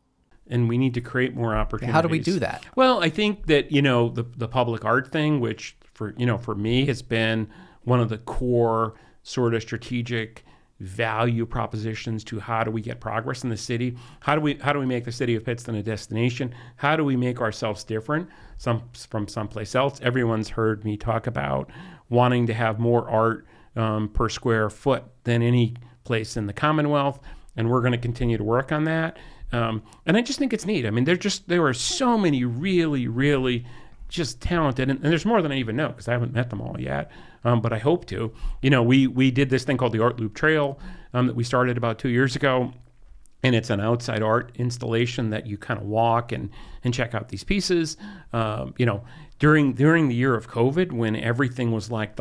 And we need to create more opportunities. How do we do that? Well, I think that, the public art thing, which for me has been one of the core sort of strategic value propositions to how do we get progress in the city? How do we make the city of Pittston a destination? How do we make ourselves different from someplace else? Everyone's heard me talk about wanting to have more art per square foot than any place in the Commonwealth, and we're going to continue to work on that. And I just think it's neat. I mean, there are so many really, really just talented, and there's more than I even know because I haven't met them all yet, but I hope to. We did this thing called the Art Loop Trail that we started about 2 years ago, and it's an outside art installation that you kind of walk and check out these pieces. During the year of COVID, when everything was locked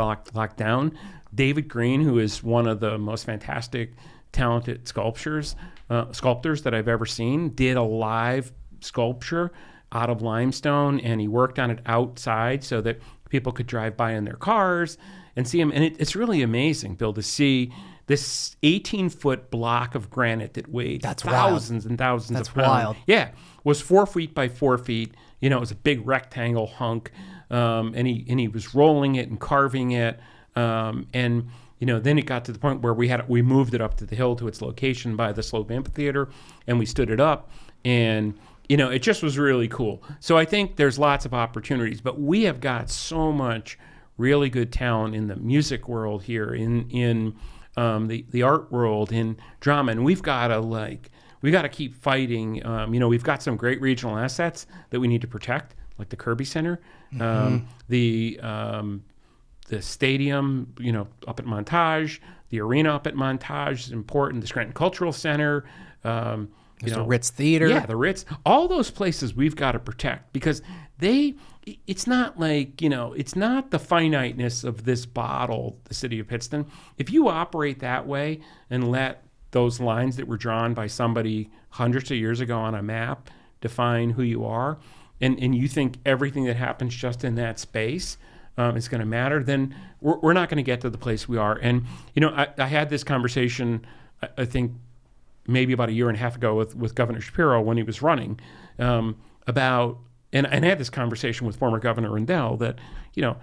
down, David Green, who is one of the most fantastic, talented sculptors that I've ever seen, did a live sculpture out of limestone, and he worked on it outside so that people could drive by in their cars and see him. And it's really amazing, Bill, to see this 18-foot block of granite that weighed thousands and thousands of pounds. That's wild. Yeah, was 4 feet by 4 feet. It was a big rectangle hunk, and he was rolling it and carving it. And then it got to the point where we moved it up to the hill to its location by the Slope Amphitheater, and we stood it up, and it just was really cool. So I think there's lots of opportunities, but we have got so much really good talent in the music world here, in the art world, in drama, and we've got to keep fighting. We've got some great regional assets that we need to protect, like the Kirby Center, the stadium, up at Montage, the arena up at Montage is important. The Scranton Cultural Center, There's the Ritz Theater. Yeah, the Ritz. All those places we've got to protect because it's not like, it's not the finiteness of this bottle, the city of Pittston. If you operate that way and let those lines that were drawn by somebody hundreds of years ago on a map define who you are, and you think everything that happens just in that space is going to matter, then we're not going to get to the place we are. And, I had this conversation, I think, maybe about a year and a half ago with Governor Shapiro when he was running about, and I had this conversation with former Governor Rendell that,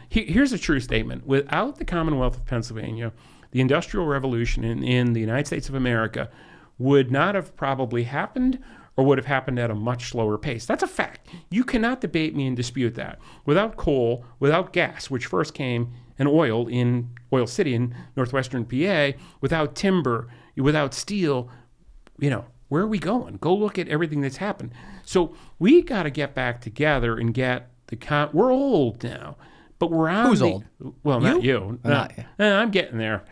here's a true statement. Without the Commonwealth of Pennsylvania, the Industrial Revolution in the United States of America would not have probably happened or would have happened at a much slower pace. That's a fact. You cannot debate me and dispute that. Without coal, without gas, which first came, and oil in Oil City in northwestern PA, without timber, without steel, where are we going? Go look at everything that's happened. So we got to get back together and get we're old now, but we're on. Who's old? Well, you? Not you. Not you. I'm getting there.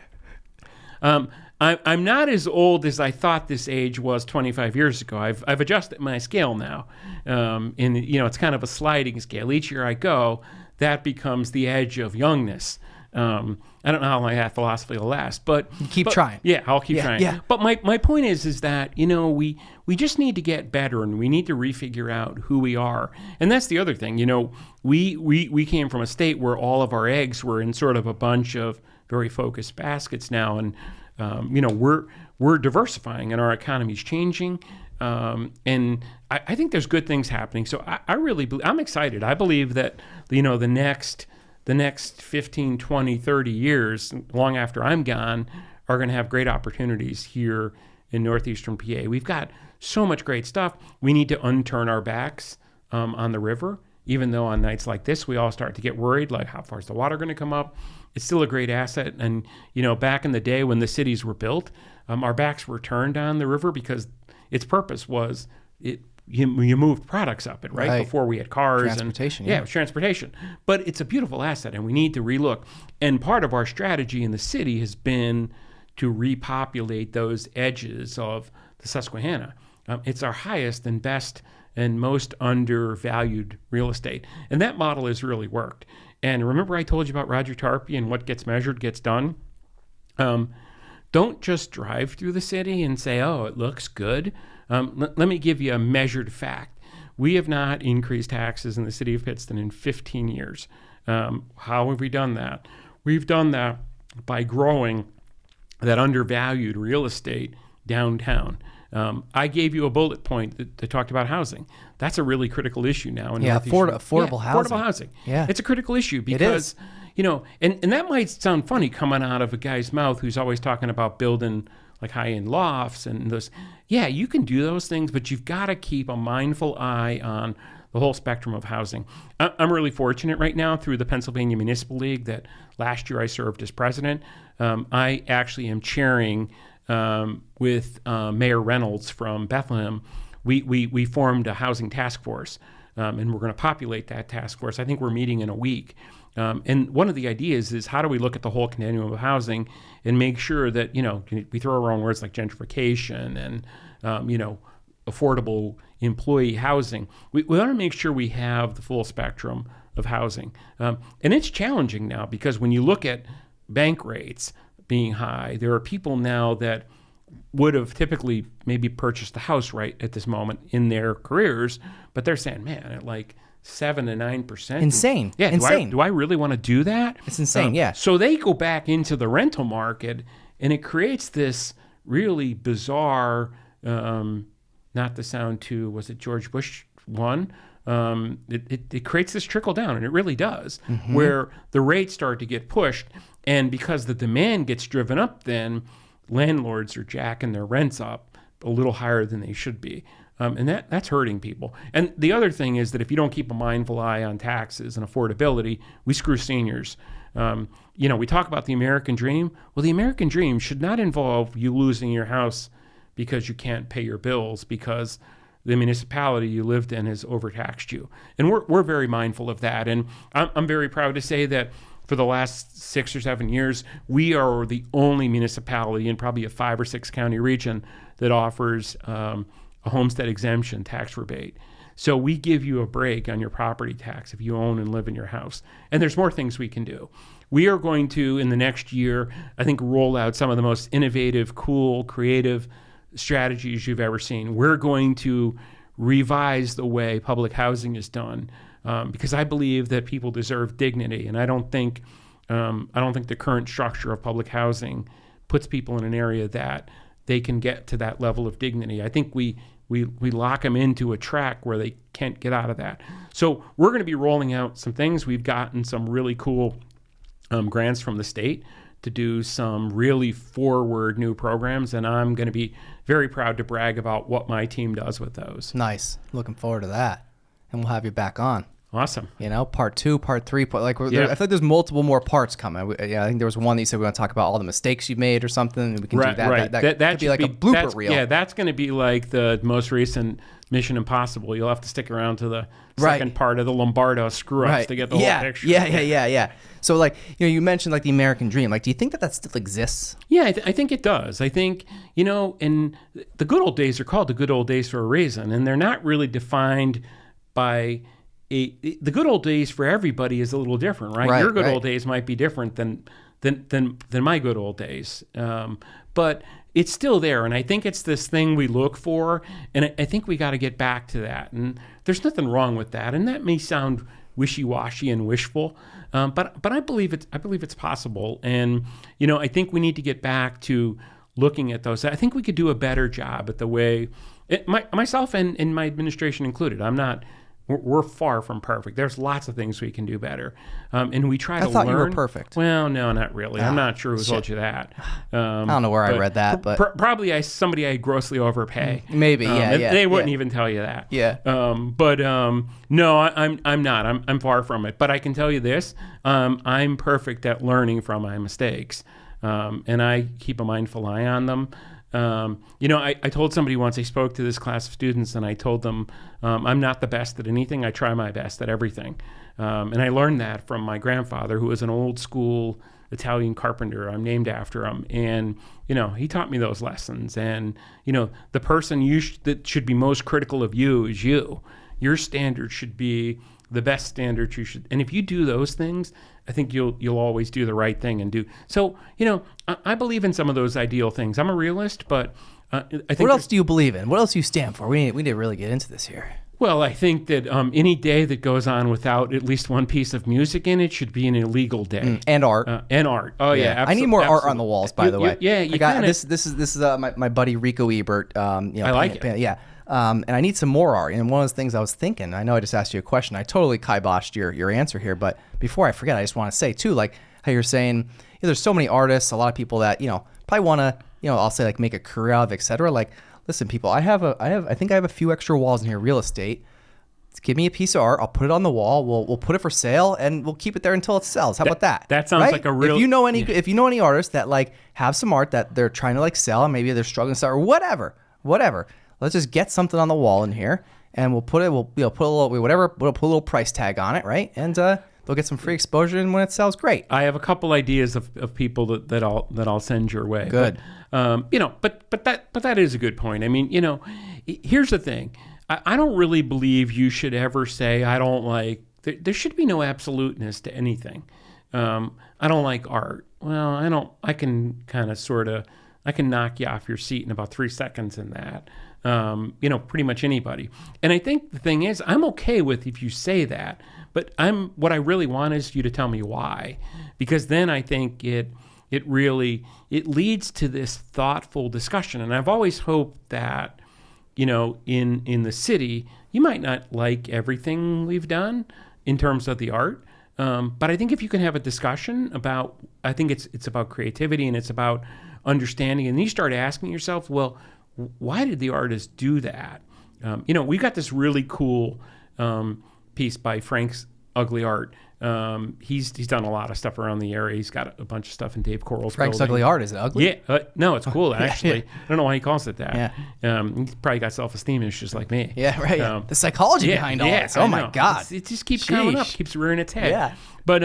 I'm not as old as I thought this age was 25 years ago. I've adjusted my scale now. It's kind of a sliding scale. Each year I go, that becomes the edge of youngness. I don't know how long that philosophy will last, but keep trying. Yeah, I'll keep trying. Yeah. But my point is that we just need to get better and we need to refigure out who we are. And that's the other thing. We came from a state where all of our eggs were in sort of a bunch of very focused baskets now, and we're diversifying and our economy's changing. And I think there's good things happening. So I really I'm excited. I believe that the next 15, 20, 30 years, long after I'm gone, are going to have great opportunities here in northeastern PA. We've got so much great stuff. We need to unturn our backs on the river, even though on nights like this, we all start to get worried, like how far is the water going to come up? It's still a great asset. And, back in the day when the cities were built, our backs were turned on the river because its purpose was you moved products up it, right? Before we had cars. Transportation. It was transportation. But it's a beautiful asset, and we need to relook. And part of our strategy in the city has been to repopulate those edges of the Susquehanna. It's our highest and best and most undervalued real estate. And that model has really worked. And remember I told you about Roger Tarpey and what gets measured gets done? Don't just drive through the city and say, oh, it looks good. Let me give you a measured fact. We have not increased taxes in the city of Pittston in 15 years. How have we done that? We've done that by growing that undervalued real estate downtown. I gave you a bullet point that talked about housing. That's a really critical issue now. Affordable housing. Affordable housing. Yeah. It's a critical issue because, and that might sound funny coming out of a guy's mouth who's always talking about building like high-end lofts and those. Yeah, you can do those things, but you've got to keep a mindful eye on the whole spectrum of housing. I'm really fortunate right now through the Pennsylvania Municipal League that last year I served as president. I actually am chairing with Mayor Reynolds from Bethlehem. We formed a housing task force, and we're going to populate that task force. I think we're meeting in a week. And one of the ideas is how do we look at the whole continuum of housing and make sure that, we throw around words like gentrification and, affordable employee housing. We want to make sure we have the full spectrum of housing. And it's challenging now because when you look at bank rates being high, there are people now that would have typically maybe purchased a house right at this moment in their careers, but they're saying, man, at like 7 to 9%. Insane. Yeah. Insane. Do I really want to do that? It's insane. Yeah. So they go back into the rental market, and it creates this really bizarre. Not to sound too. Was it George Bush one? It creates this trickle down, and it really does, where the rates start to get pushed, And because the demand gets driven up, then landlords are jacking their rents up a little higher than they should be. And that's hurting people. And the other thing is that if you don't keep a mindful eye on taxes and affordability, we screw seniors. We talk about the American dream. Well, the American dream should not involve you losing your house because you can't pay your bills because the municipality you lived in has overtaxed you. And we're very mindful of that. And I'm very proud to say that for the last 6 or 7 years, we are the only municipality in probably a 5 or 6 county region that offers a homestead exemption tax rebate. So we give you a break on your property tax if you own and live in your house. And there's more things we can do. We are going to, in the next year, I think, roll out some of the most innovative, cool, creative strategies you've ever seen. We're going to revise the way public housing is done because I believe that people deserve dignity, and I don't think the current structure of public housing puts people in an area that they can get to that level of dignity. I think we lock them into a track where they can't get out of that. So we're going to be rolling out some things. We've gotten some really cool grants from the state to do some really forward new programs, and I'm going to be very proud to brag about what my team does with those. Nice. Looking forward to that. And we'll have you back on. Awesome. Part 2, part 3, I feel Yeah. like there's multiple more parts coming. I think there was one that you said we want to talk about all the mistakes you made or something. And we can do that. Right. That could be like a blooper reel. Yeah, that's going to be like the most recent Mission Impossible. You'll have to stick around to the second part of the Lombardo screw-ups to get the whole picture. Yeah. So, you mentioned the American dream. Do you think that still exists? Yeah, I think it does. I think, and the good old days are called the good old days for a reason, and they're not really defined by the good old days for everybody is a little different, right? Your good old days might be different than my good old days. But it's still there, and I think it's this thing we look for, and I think we got to get back to that. And there's nothing wrong with that, and that may sound wishy-washy and wishful, but I believe it's possible. And I think we need to get back to looking at those. I think we could do a better job at the way myself and my administration included. We're far from perfect. There's lots of things we can do better. And we try to learn. I thought you were perfect. Well, no, not really. I'm not sure who told you that. I don't know where I read that, but probably somebody I grossly overpay. Maybe, They wouldn't even tell you that. Yeah. No, I'm not. I'm far from it. But I can tell you this: I'm perfect at learning from my mistakes, and I keep a mindful eye on them. I told somebody once, I spoke to this class of students, and I told them I'm not the best at anything. I try my best at everything. And I learned that from my grandfather, who was an old school Italian carpenter. I'm named after him. And, he taught me those lessons. And, the person that should be most critical of you is you. Your standard should be the best standard you should. And if you do those things, I think you'll always do the right thing and do. So, I believe in some of those ideal things. I'm a realist, but I think. What else do you believe in? What else do you stand for? We need to really get into this here. Well, I think that any day that goes on without at least one piece of music in it should be an illegal day. And art. And art. Oh yeah. I need more art on the walls, by the way. You got this is my buddy Rico Ebert. I like it. Yeah. And I need some more art. And one of those things I was thinking, I know I just asked you a question. I totally kiboshed your answer here, but before I forget, I just want to say too, how you're saying, there's so many artists, a lot of people that probably want to, I'll say make a career out of, etc. Listen, people, I think I have a few extra walls in here, real estate. Give me a piece of art. I'll put it on the wall. We'll put it for sale, and we'll keep it there until it sells. How about that? That sounds like a real. If you know any artists that have some art that they're trying to sell, and maybe they're struggling to sell or whatever. Let's just get something on the wall in here, and we'll put a little price tag on it, right? And they'll get some free exposure, and when it sells, great. I have a couple ideas of people that I'll send your way. Good. But that is a good point. I mean, here's the thing. I don't really believe you should ever say I don't like. There should be no absoluteness to anything. I don't like art. Well, I don't. I can kind of sort of. I can knock you off your seat in about 3 seconds in that. Pretty much anybody. And I think the thing is, I'm okay with if you say that, but what I really want is you to tell me why, because then I think it leads to this thoughtful discussion. And I've always hoped that, in the city, you might not like everything we've done in terms of the art, But I think if you can have a discussion about, I think it's about creativity and it's about understanding. And you start asking yourself, well, why did the artist do that? We got this really cool piece by Frank's Ugly Art. He's done a lot of stuff around the area. He's got a bunch of stuff in Dave Coral's Frank's building. Ugly Art, is it ugly? Yeah, no, it's cool actually. yeah. I don't know why he calls it that. Yeah. He's probably got self-esteem issues like me. Yeah, right. The psychology behind all this. I Oh my know. God. It just keeps coming up, Sheesh. keeps rearing its head. Yeah. But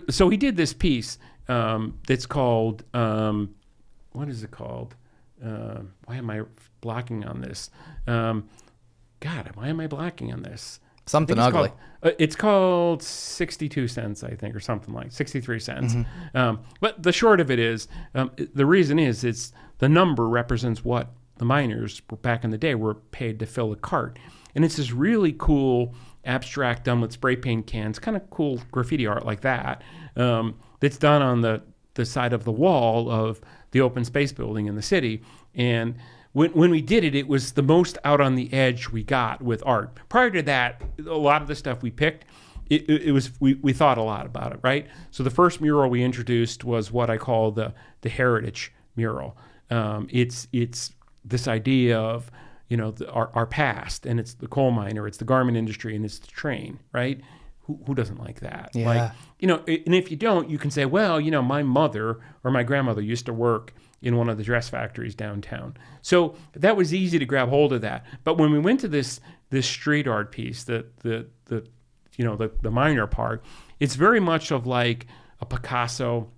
so he did this piece that's called, what is it called? Why am I blocking on this? God, why am I blocking on this? Something ugly. It's called 62 cents, I think, or something like 63 cents. But the short of it is, the reason is it's the number represents what the miners back in the day were paid to fill a cart. And it's this really cool abstract done with spray paint cans, kind of cool graffiti art like that, that's done on the side of the wall of the open space building in the city. And when we did it, it was the most out on the edge we got with art. Prior to that, a lot of the stuff we picked, it was we thought a lot about it, right? So the first mural we introduced was what I call the heritage mural. It's this idea of our past, and it's the coal miner, it's the garment industry, and it's the train, right? Who doesn't like that? Yeah. Like, and if you don't, you can say, well, my mother or my grandmother used to work in one of the dress factories downtown. So that was easy to grab hold of that. But when we went to this street art piece, the minor part, it's very much of like a Picasso.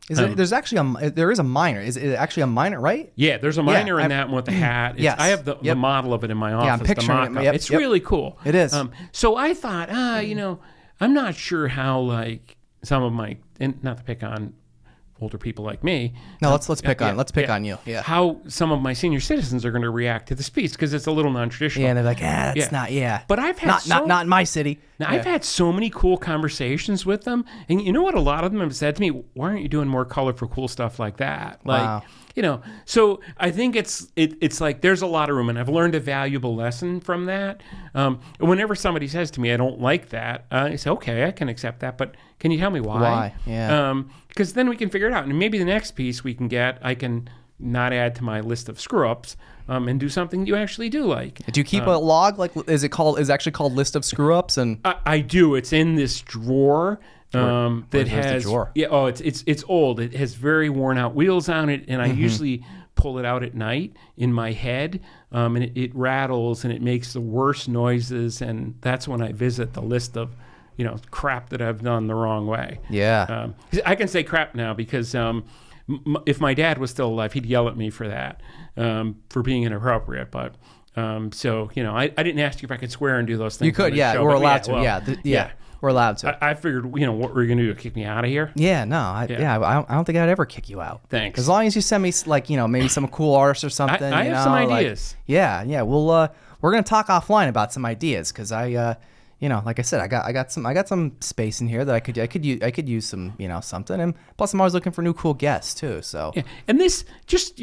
There is a miner. Is it actually a miner, right? Yeah, there's a miner in that one with the hat. Yes. I have the model of it in my office. Yeah, I'm picturing the mock-up. it. Yep, It's yep. really cool. It is. So I thought, I'm not sure how like some of my, and not to pick on older people like me. No, let's pick on you. Yeah. How some of my senior citizens are going to react to this piece because it's a little non-traditional. Yeah, and they're like, that's not. Yeah. But I've had not in my city. Now, I've had so many cool conversations with them, and you know what? A lot of them have said to me, "Why aren't you doing more colorful, cool stuff like that?" Like, Wow. So I think it's like there's a lot of room, and I've learned a valuable lesson from that. Whenever somebody says to me, "I don't like that," I say, "Okay, I can accept that, but can you tell me why?" Why? Yeah. Because then we can figure it out, and maybe the next piece we can get, I can not add to my list of screw-ups, and do something you actually do like. Do you keep a log? Like, is it actually called list of screw-ups? And I do. It's in this drawer. That where's has the drawer? Yeah. Oh, it's old. It has very worn out wheels on it, and I usually pull it out at night in my head, and it rattles and it makes the worst noises, and that's when I visit the list of crap that I've done the wrong way. yeah. I can say crap now because if my dad was still alive, he'd yell at me for that, for being inappropriate. But so I didn't ask you if I could swear and do those things. You could, on the yeah. show, We're but allowed to. well, Yeah. We're allowed to. I figured, what were you gonna do? Kick me out of here? Yeah, no, I don't think I'd ever kick you out. Thanks. As long as you send me maybe some cool artists or something. I have some ideas. Yeah. We're gonna talk offline about some ideas because like I said, I got some space in here that I could use some something, and plus I'm always looking for new cool guests too. So Yeah, and this just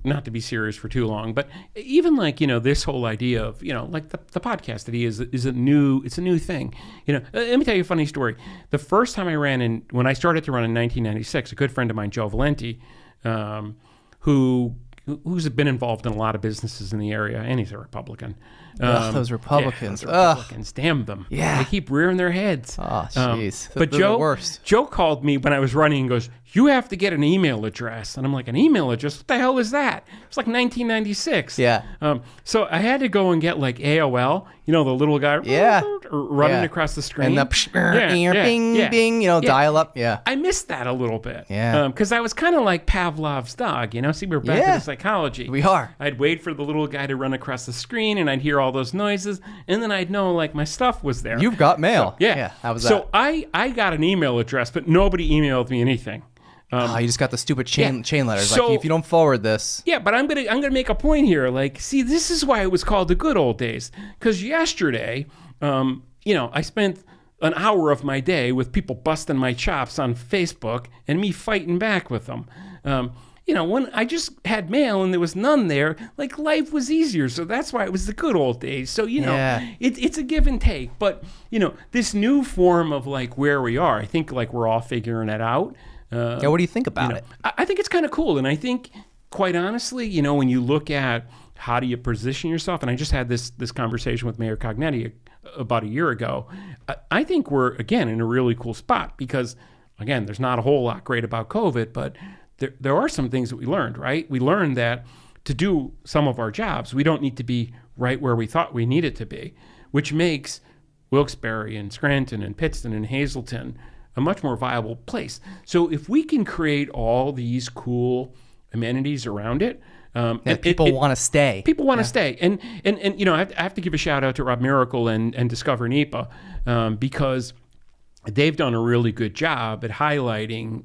not to be serious for too long, but even like this whole idea of like the podcast idea is a new thing. Let me tell you a funny story. The first time I ran when I started to run in 1996, a good friend of mine, Joe Valenti, who's been involved in a lot of businesses in the area, and he's a Republican. Those Republicans. Yeah, those Republicans, damn them. Yeah. They keep rearing their heads. Oh, jeez. But They're the worst. Joe called me when I was running and goes, "You have to get an email address." And I'm like, "An email address? What the hell is that?" It's like 1996. Yeah. So I had to go and get like AOL, the little guy running across the screen. And the bing, dial up. Yeah. I missed that a little bit. Yeah. Because I was kind of like Pavlov's dog, See, we're back to psychology. We are. I'd wait for the little guy to run across the screen, and I'd hear all those noises, and then I'd know like my stuff was there. You've got mail. So, yeah. How was that? So I got an email address, but nobody emailed me anything. You just got the stupid chain letters. So- like if you don't forward this. Yeah, but I'm gonna make a point here. Like, see, this is why it was called the good old days. Because yesterday, I spent an hour of my day with people busting my chops on Facebook and me fighting back with them. when I just had mail and there was none there, like life was easier. So that's why it was the good old days. So, it's a give and take. But, this new form of like where we are, I think like we're all figuring it out. What do you think about it? I think it's kind of cool. And I think, quite honestly, when you look at how do you position yourself, and I just had this conversation with Mayor Cognetti about a year ago, I think we're, again, in a really cool spot because, again, there's not a whole lot great about COVID, but there are some things that we learned, right? We learned that to do some of our jobs, we don't need to be right where we thought we needed to be, which makes Wilkes-Barre and Scranton and Pittston and Hazleton a much more viable place. So if we can create all these cool amenities around it, people want to stay. People want to stay. And I have to give a shout out to Rob Miracle and Discover NEPA because they've done a really good job at highlighting,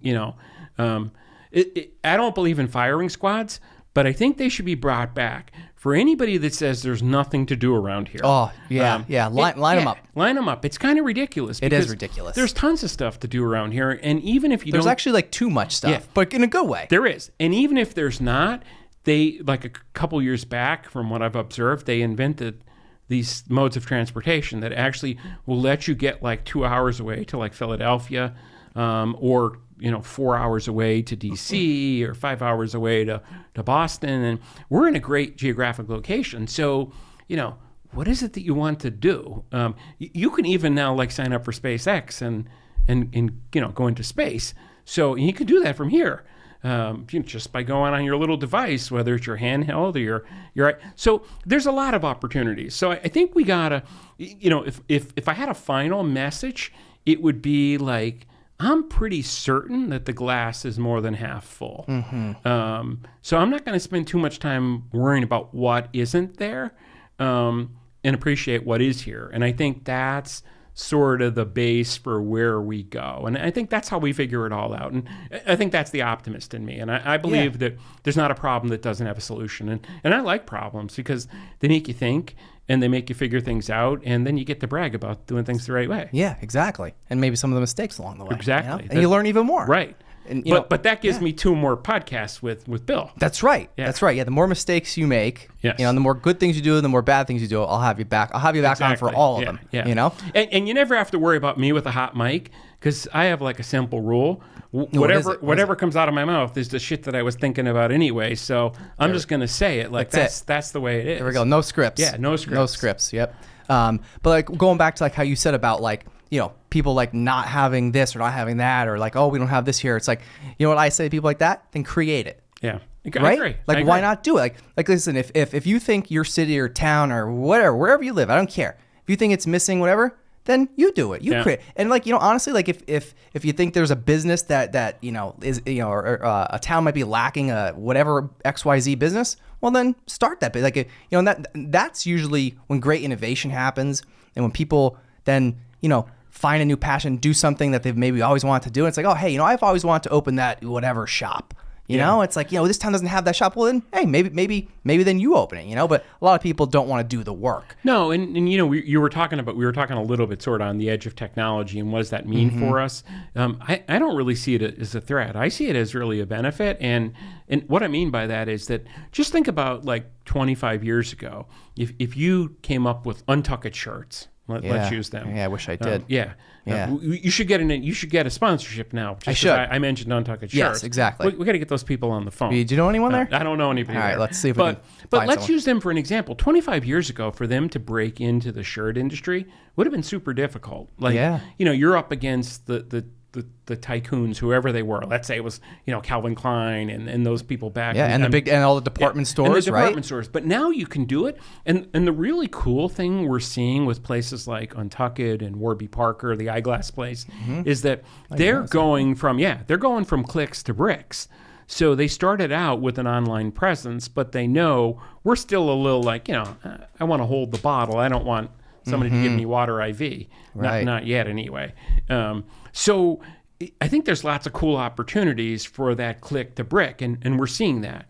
I don't believe in firing squads, but I think they should be brought back for anybody that says there's nothing to do around here. Oh, yeah, line them up. Line them up. It's kind of ridiculous. It is ridiculous. There's tons of stuff to do around here, and even if you there's actually like too much stuff, but in a good way. There is. And even if there's not, they, like a couple years back, from what I've observed, they invented these modes of transportation that actually will let you get like 2 hours away to like Philadelphia, or 4 hours away to DC, or 5 hours away to Boston. And we're in a great geographic location. So, what is it that you want to do? You can even now like sign up for SpaceX and go into space. So you can do that from here. Just by going on your little device, whether it's your handheld or your so there's a lot of opportunities. So I think we gotta, if I had a final message, it would be like, I'm pretty certain that the glass is more than half full. So I'm not going to spend too much time worrying about what isn't there, and appreciate what is here. And I think that's sort of the base for where we go. And I think that's how we figure it all out. And I think that's the optimist in me. And I believe that there's not a problem that doesn't have a solution. And I like problems because they make you think and they make you figure things out. And then you get to brag about doing things the right way. Yeah, exactly. And maybe some of the mistakes along the way. Exactly. And you learn even more. Right. And, but that gives me 2 more podcasts with Bill. That's right. Yeah. That's right. Yeah, the more mistakes you make, yes. The more good things you do, and the more bad things you do, I'll have you back. I'll have you back exactly. on for all of them. Yeah. And you never have to worry about me with a hot mic because I have like a simple rule. Whatever comes out of my mouth is the shit that I was thinking about anyway. So I'm just going to say it like that's the way it is. There we go. No scripts. Yeah, no scripts. No scripts. Yep. But like going back to like how you said about like, people like not having this or not having that, or like, oh, we don't have this here. It's like, what I say to people like that? Then create it. Yeah. Right? I agree. Like, why not do it? Like listen, if you think your city or town or whatever, wherever you live, I don't care. If you think it's missing whatever, then you do it. You create. And like, honestly, like if you think there's a business that is, or a town might be lacking a whatever XYZ business, well then start that. But like, that's usually when great innovation happens, and when people then, find a new passion, do something that they've maybe always wanted to do. And it's like, oh, hey, I've always wanted to open that whatever shop. It's like, this town doesn't have that shop. Well, then, hey, maybe then you open it, But a lot of people don't want to do the work. No, and we were talking a little bit sort of on the edge of technology and what does that mean for us. I don't really see it as a threat. I see it as really a benefit. And what I mean by that is that just think about like 25 years ago, if you came up with untucked shirts. Let's use them. Yeah, I wish I did. You should get a sponsorship now. I should. I mentioned untucked shirts. Yes, exactly. We got to get those people on the phone. Do you know anyone there? I don't know anybody. All right, there. let's see if we can. But let's use them for an example. 25 years ago, for them to break into the shirt industry would have been super difficult. Like, you're up against the tycoons, whoever they were. Let's say it was, Calvin Klein and those people back. Yeah, and all the department stores, and the department right? stores. But now you can do it. And the really cool thing we're seeing with places like Untucked and Warby Parker, the eyeglass place, is that they're going from clicks to bricks. So they started out with an online presence, but they know we're still a little like, I want to hold the bottle. I don't want somebody to give me water IV. Right. Not yet anyway. So I think there's lots of cool opportunities for that click to brick, and we're seeing that.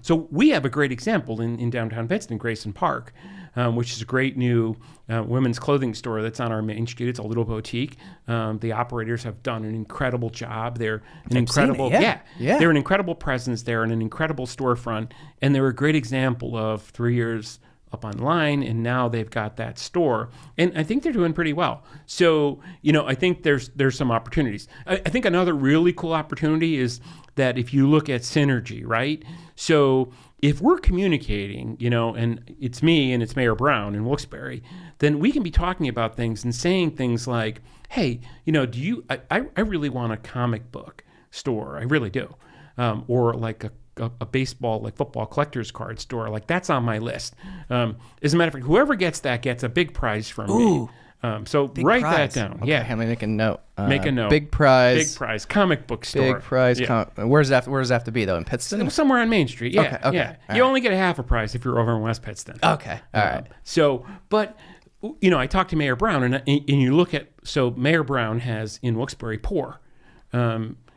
So we have a great example in downtown Pittston, Grayson Park, which is a great new women's clothing store that's on our main street. It's a little boutique. The operators have done an incredible job. They're an incredible, yeah. They're an incredible presence there and an incredible storefront, and they're a great example of 3 years up online, and now they've got that store, and I think they're doing pretty well. So, I think there's some opportunities. I think another really cool opportunity is that if you look at synergy, right? So if we're communicating, and it's me and it's Mayor Brown in Wilkes-Barre, then we can be talking about things and saying things like, hey, I really want a comic book store. I really do. Or like a baseball, like football collector's card store. Like, that's on my list. As a matter of fact, whoever gets that gets a big prize from me. So write prize. that down. Okay, Yeah. let me make a note. Make a note. Big prize. Big prize. Comic book store. Big prize. Yeah. Where does that have to be, though? In Pittston? Somewhere on Main Street. Yeah. Okay. Yeah. All You right. only get a half a prize if you're over in West Pittston. Okay. All right. So, but, I talked to Mayor Brown, and you look at, so Mayor Brown has in Wilkes-Barre Pour.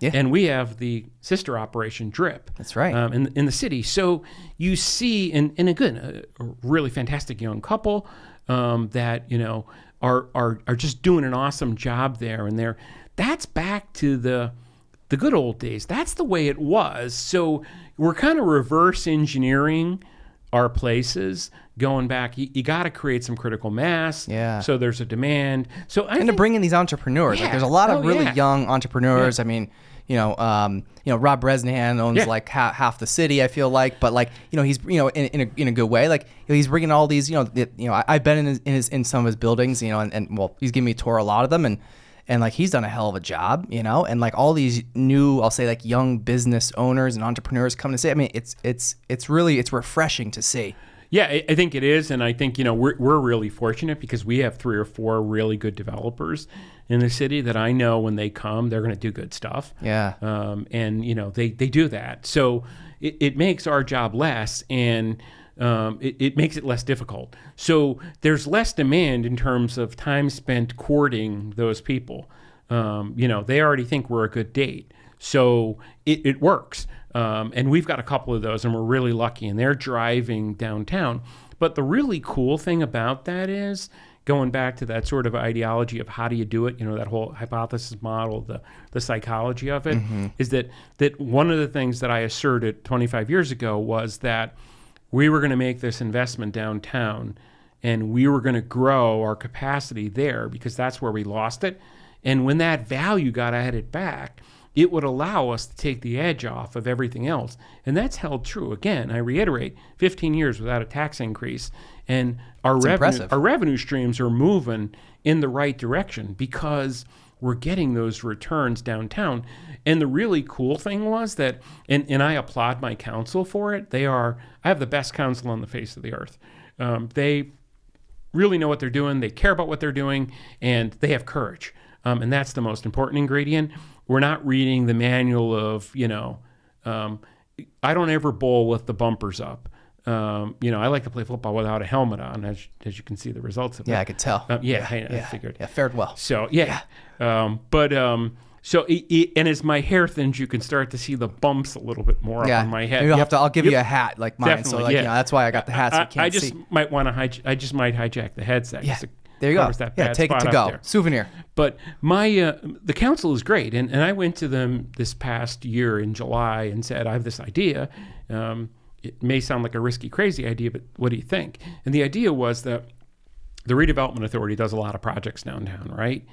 Yeah. And we have the sister operation Drip. That's right. In the city. So you see, and again, a really fantastic young couple that, are just doing an awesome job there. And that's back to the good old days. That's the way it was. So we're kind of reverse engineering our places, going back. You got to create some critical mass. Yeah. So there's a demand. So To bring in these entrepreneurs, Yeah. like there's a lot of really yeah. young entrepreneurs. Yeah. I mean, Rob Bresnahan owns Yeah. like half the city, I feel like, but like, he's, in a good way. Like, he's bringing all these, I've been in some of his buildings, and well, he's giving me a tour of a lot of them, and like, he's done a hell of a job, and like all these new, I'll say, like, young business owners and entrepreneurs come to say, I mean, it's really refreshing to see. Yeah, I think it is, and I think we're really fortunate because we have 3 or 4 really good developers in the city that I know when they come, they're going to do good stuff. Yeah. And they do that, so it makes our job less, and it makes it less difficult. So there's less demand in terms of time spent courting those people. They already think we're a good date, so it works. And we've got a couple of those, and we're really lucky, and they're driving downtown. But the really cool thing about that is, going back to that sort of ideology of how do you do it, that whole hypothesis model, the psychology of it, is that one of the things that I asserted 25 years ago was that we were going to make this investment downtown, and we were going to grow our capacity there because that's where we lost it. And when that value got added back, it would allow us to take the edge off of everything else. And that's held true. Again, I reiterate, 15 years without a tax increase, and our revenue streams are moving in the right direction because we're getting those returns downtown. And the really cool thing was that, and I applaud my council for it, I have the best council on the face of the earth. They really know what they're doing, they care about what they're doing, and they have courage. And that's the most important ingredient. We're not reading the manual of, I don't ever bowl with the bumpers up. I like to play football without a helmet on, as you can see the results of it. Yeah, I could tell. I figured. Yeah, fared well. So, yeah. So and as my hair thins, you can start to see the bumps a little bit more up on my head. Maybe I'll give you a hat like mine. Definitely, so like, that's why I got the hat so you can't I just see. might want to I just might hijack the headset. Yeah. Just to There you go. covers that Yeah, bad take it spot to up go. there. Souvenir. But the council is great, and I went to them this past year in July and said, I have this idea. It may sound like a risky, crazy idea, but what do you think? And the idea was that the Redevelopment Authority does a lot of projects downtown, right?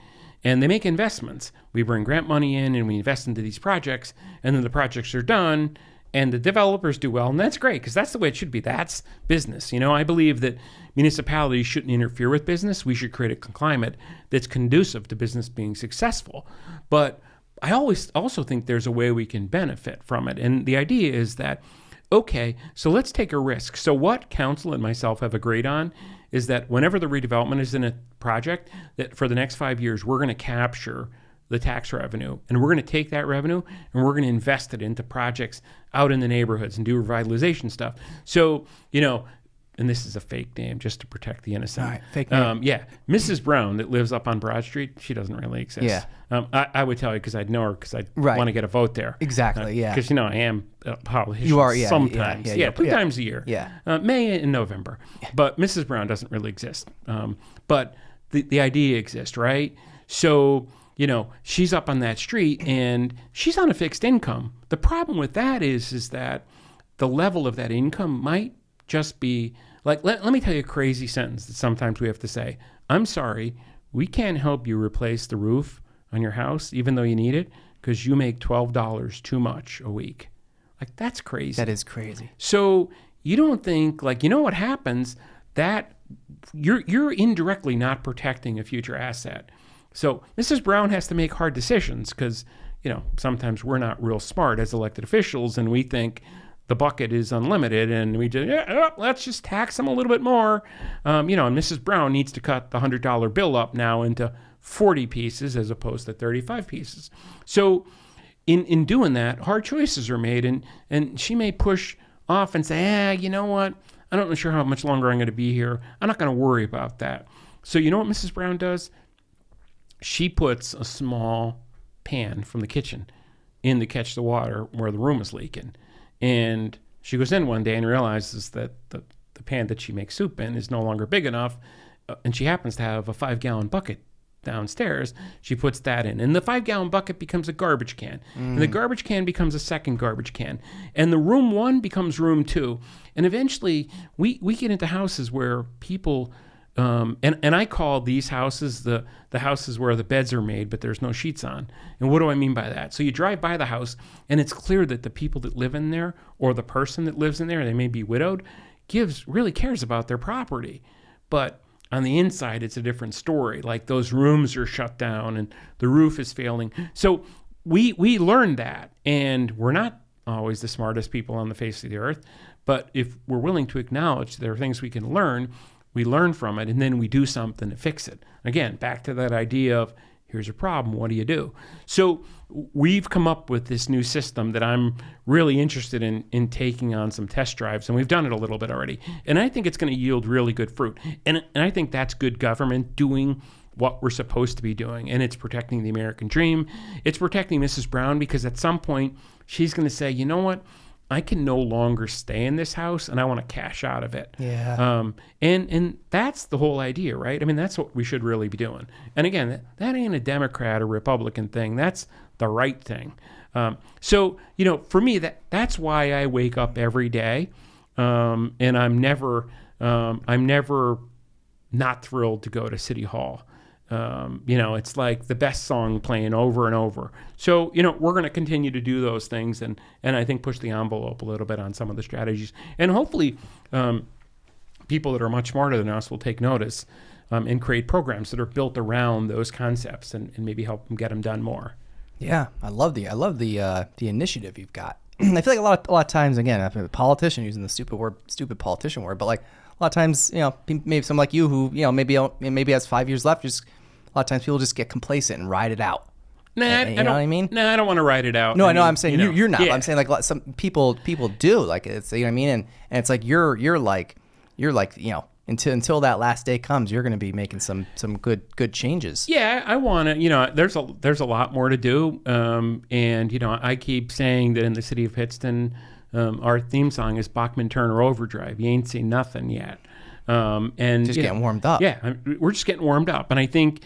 And they make investments. We bring grant money in and we invest into these projects, and then the projects are done, and the developers do well, and that's great because that's the way it should be. That's business. I believe that municipalities shouldn't interfere with business. We should create a climate that's conducive to business being successful. But I always also think there's a way we can benefit from it. And the idea is that, okay, so let's take a risk. So what council and myself have agreed on is that whenever the redevelopment is in a project, that for the next 5 years, we're going to capture the tax revenue, and we're going to take that revenue and we're going to invest it into projects out in the neighborhoods and do revitalization stuff. So, and this is a fake name just to protect the innocent. All right, fake name. Yeah, Mrs. Brown that lives up on Broad Street, she doesn't really exist. Yeah. I would tell you because I'd know her because I'd Right. want to get a vote there. Exactly, yeah. Because, I am a politician. You are, yeah, sometimes. yeah, two times a year. Yeah. May and November. But Mrs. Brown doesn't really exist. But the idea exists, right? So, she's up on that street and she's on a fixed income. The problem with that is that the level of that income might just be like, let me tell you a crazy sentence that sometimes we have to say. I'm sorry, we can't help you replace the roof on your house, even though you need it, because you make $12 too much a week. Like, that's crazy. That is crazy. So you don't think, what happens, that you're indirectly not protecting a future asset. So Mrs. Brown has to make hard decisions because, sometimes we're not real smart as elected officials and we think the bucket is unlimited and we just, let's just tax them a little bit more. And Mrs. Brown needs to cut the $100 bill up now into 40 pieces as opposed to 35 pieces. So in doing that, hard choices are made and she may push off and say, you know what? I'm not sure how much longer I'm going to be here. I'm not going to worry about that. So you know what Mrs. Brown does? She puts a small pan from the kitchen in to catch the water where the room is leaking. And she goes in one day and realizes that the pan that she makes soup in is no longer big enough. And she happens to have a 5-gallon bucket downstairs. She puts that in. And the 5-gallon bucket becomes a garbage can. And the garbage can becomes a second garbage can. And the room 1 becomes room 2. And eventually we get into houses where people... and I call these houses the houses where the beds are made, but there's no sheets on. And what do I mean by that? So you drive by the house, and it's clear that the people that live in there, or the person that lives in there, they may be widowed, really cares about their property. But on the inside, it's a different story. Like those rooms are shut down, and the roof is failing. So we learned that, and we're not always the smartest people on the face of the earth. But if we're willing to acknowledge there are things we can learn, we learn from it, and then we do something to fix it. Again, back to that idea of, here's a problem, what do you do? So we've come up with this new system that I'm really interested in taking on some test drives, and we've done it a little bit already. And I think it's going to yield really good fruit. And I think that's good government doing what we're supposed to be doing, and it's protecting the American dream. It's protecting Mrs. Brown because at some point she's going to say, you know what? I can no longer stay in this house and I want to cash out of it. Yeah. And that's the whole idea, right? I mean, that's what we should really be doing. And again, that ain't a Democrat or Republican thing. That's the right thing. So, for me, that's why I wake up every day. And I'm never not thrilled to go to City Hall. It's like the best song playing over and over. So, we're going to continue to do those things and I think push the envelope a little bit on some of the strategies. And hopefully people that are much smarter than us will take notice and create programs that are built around those concepts and maybe help them get them done more. Yeah, I love the initiative you've got. I feel like a lot of times, again, I'm a politician using the stupid politician word, but like a lot of times, maybe someone like you who, maybe has 5 years left, just a lot of times people just get complacent and ride it out. Nah, you know what I mean? No, I don't want to ride it out. No, I know. I'm saying you're not. Yeah. I'm saying like some people do. Like it's, you know what I mean? And it's like you're like until that last day comes, you're going to be making some good changes. Yeah, I want to. There's a lot more to do. And I keep saying that in the city of Pittston, our theme song is Bachman Turner Overdrive. You ain't seen nothing yet. And just getting warmed up. Yeah, we're just getting warmed up. And I think,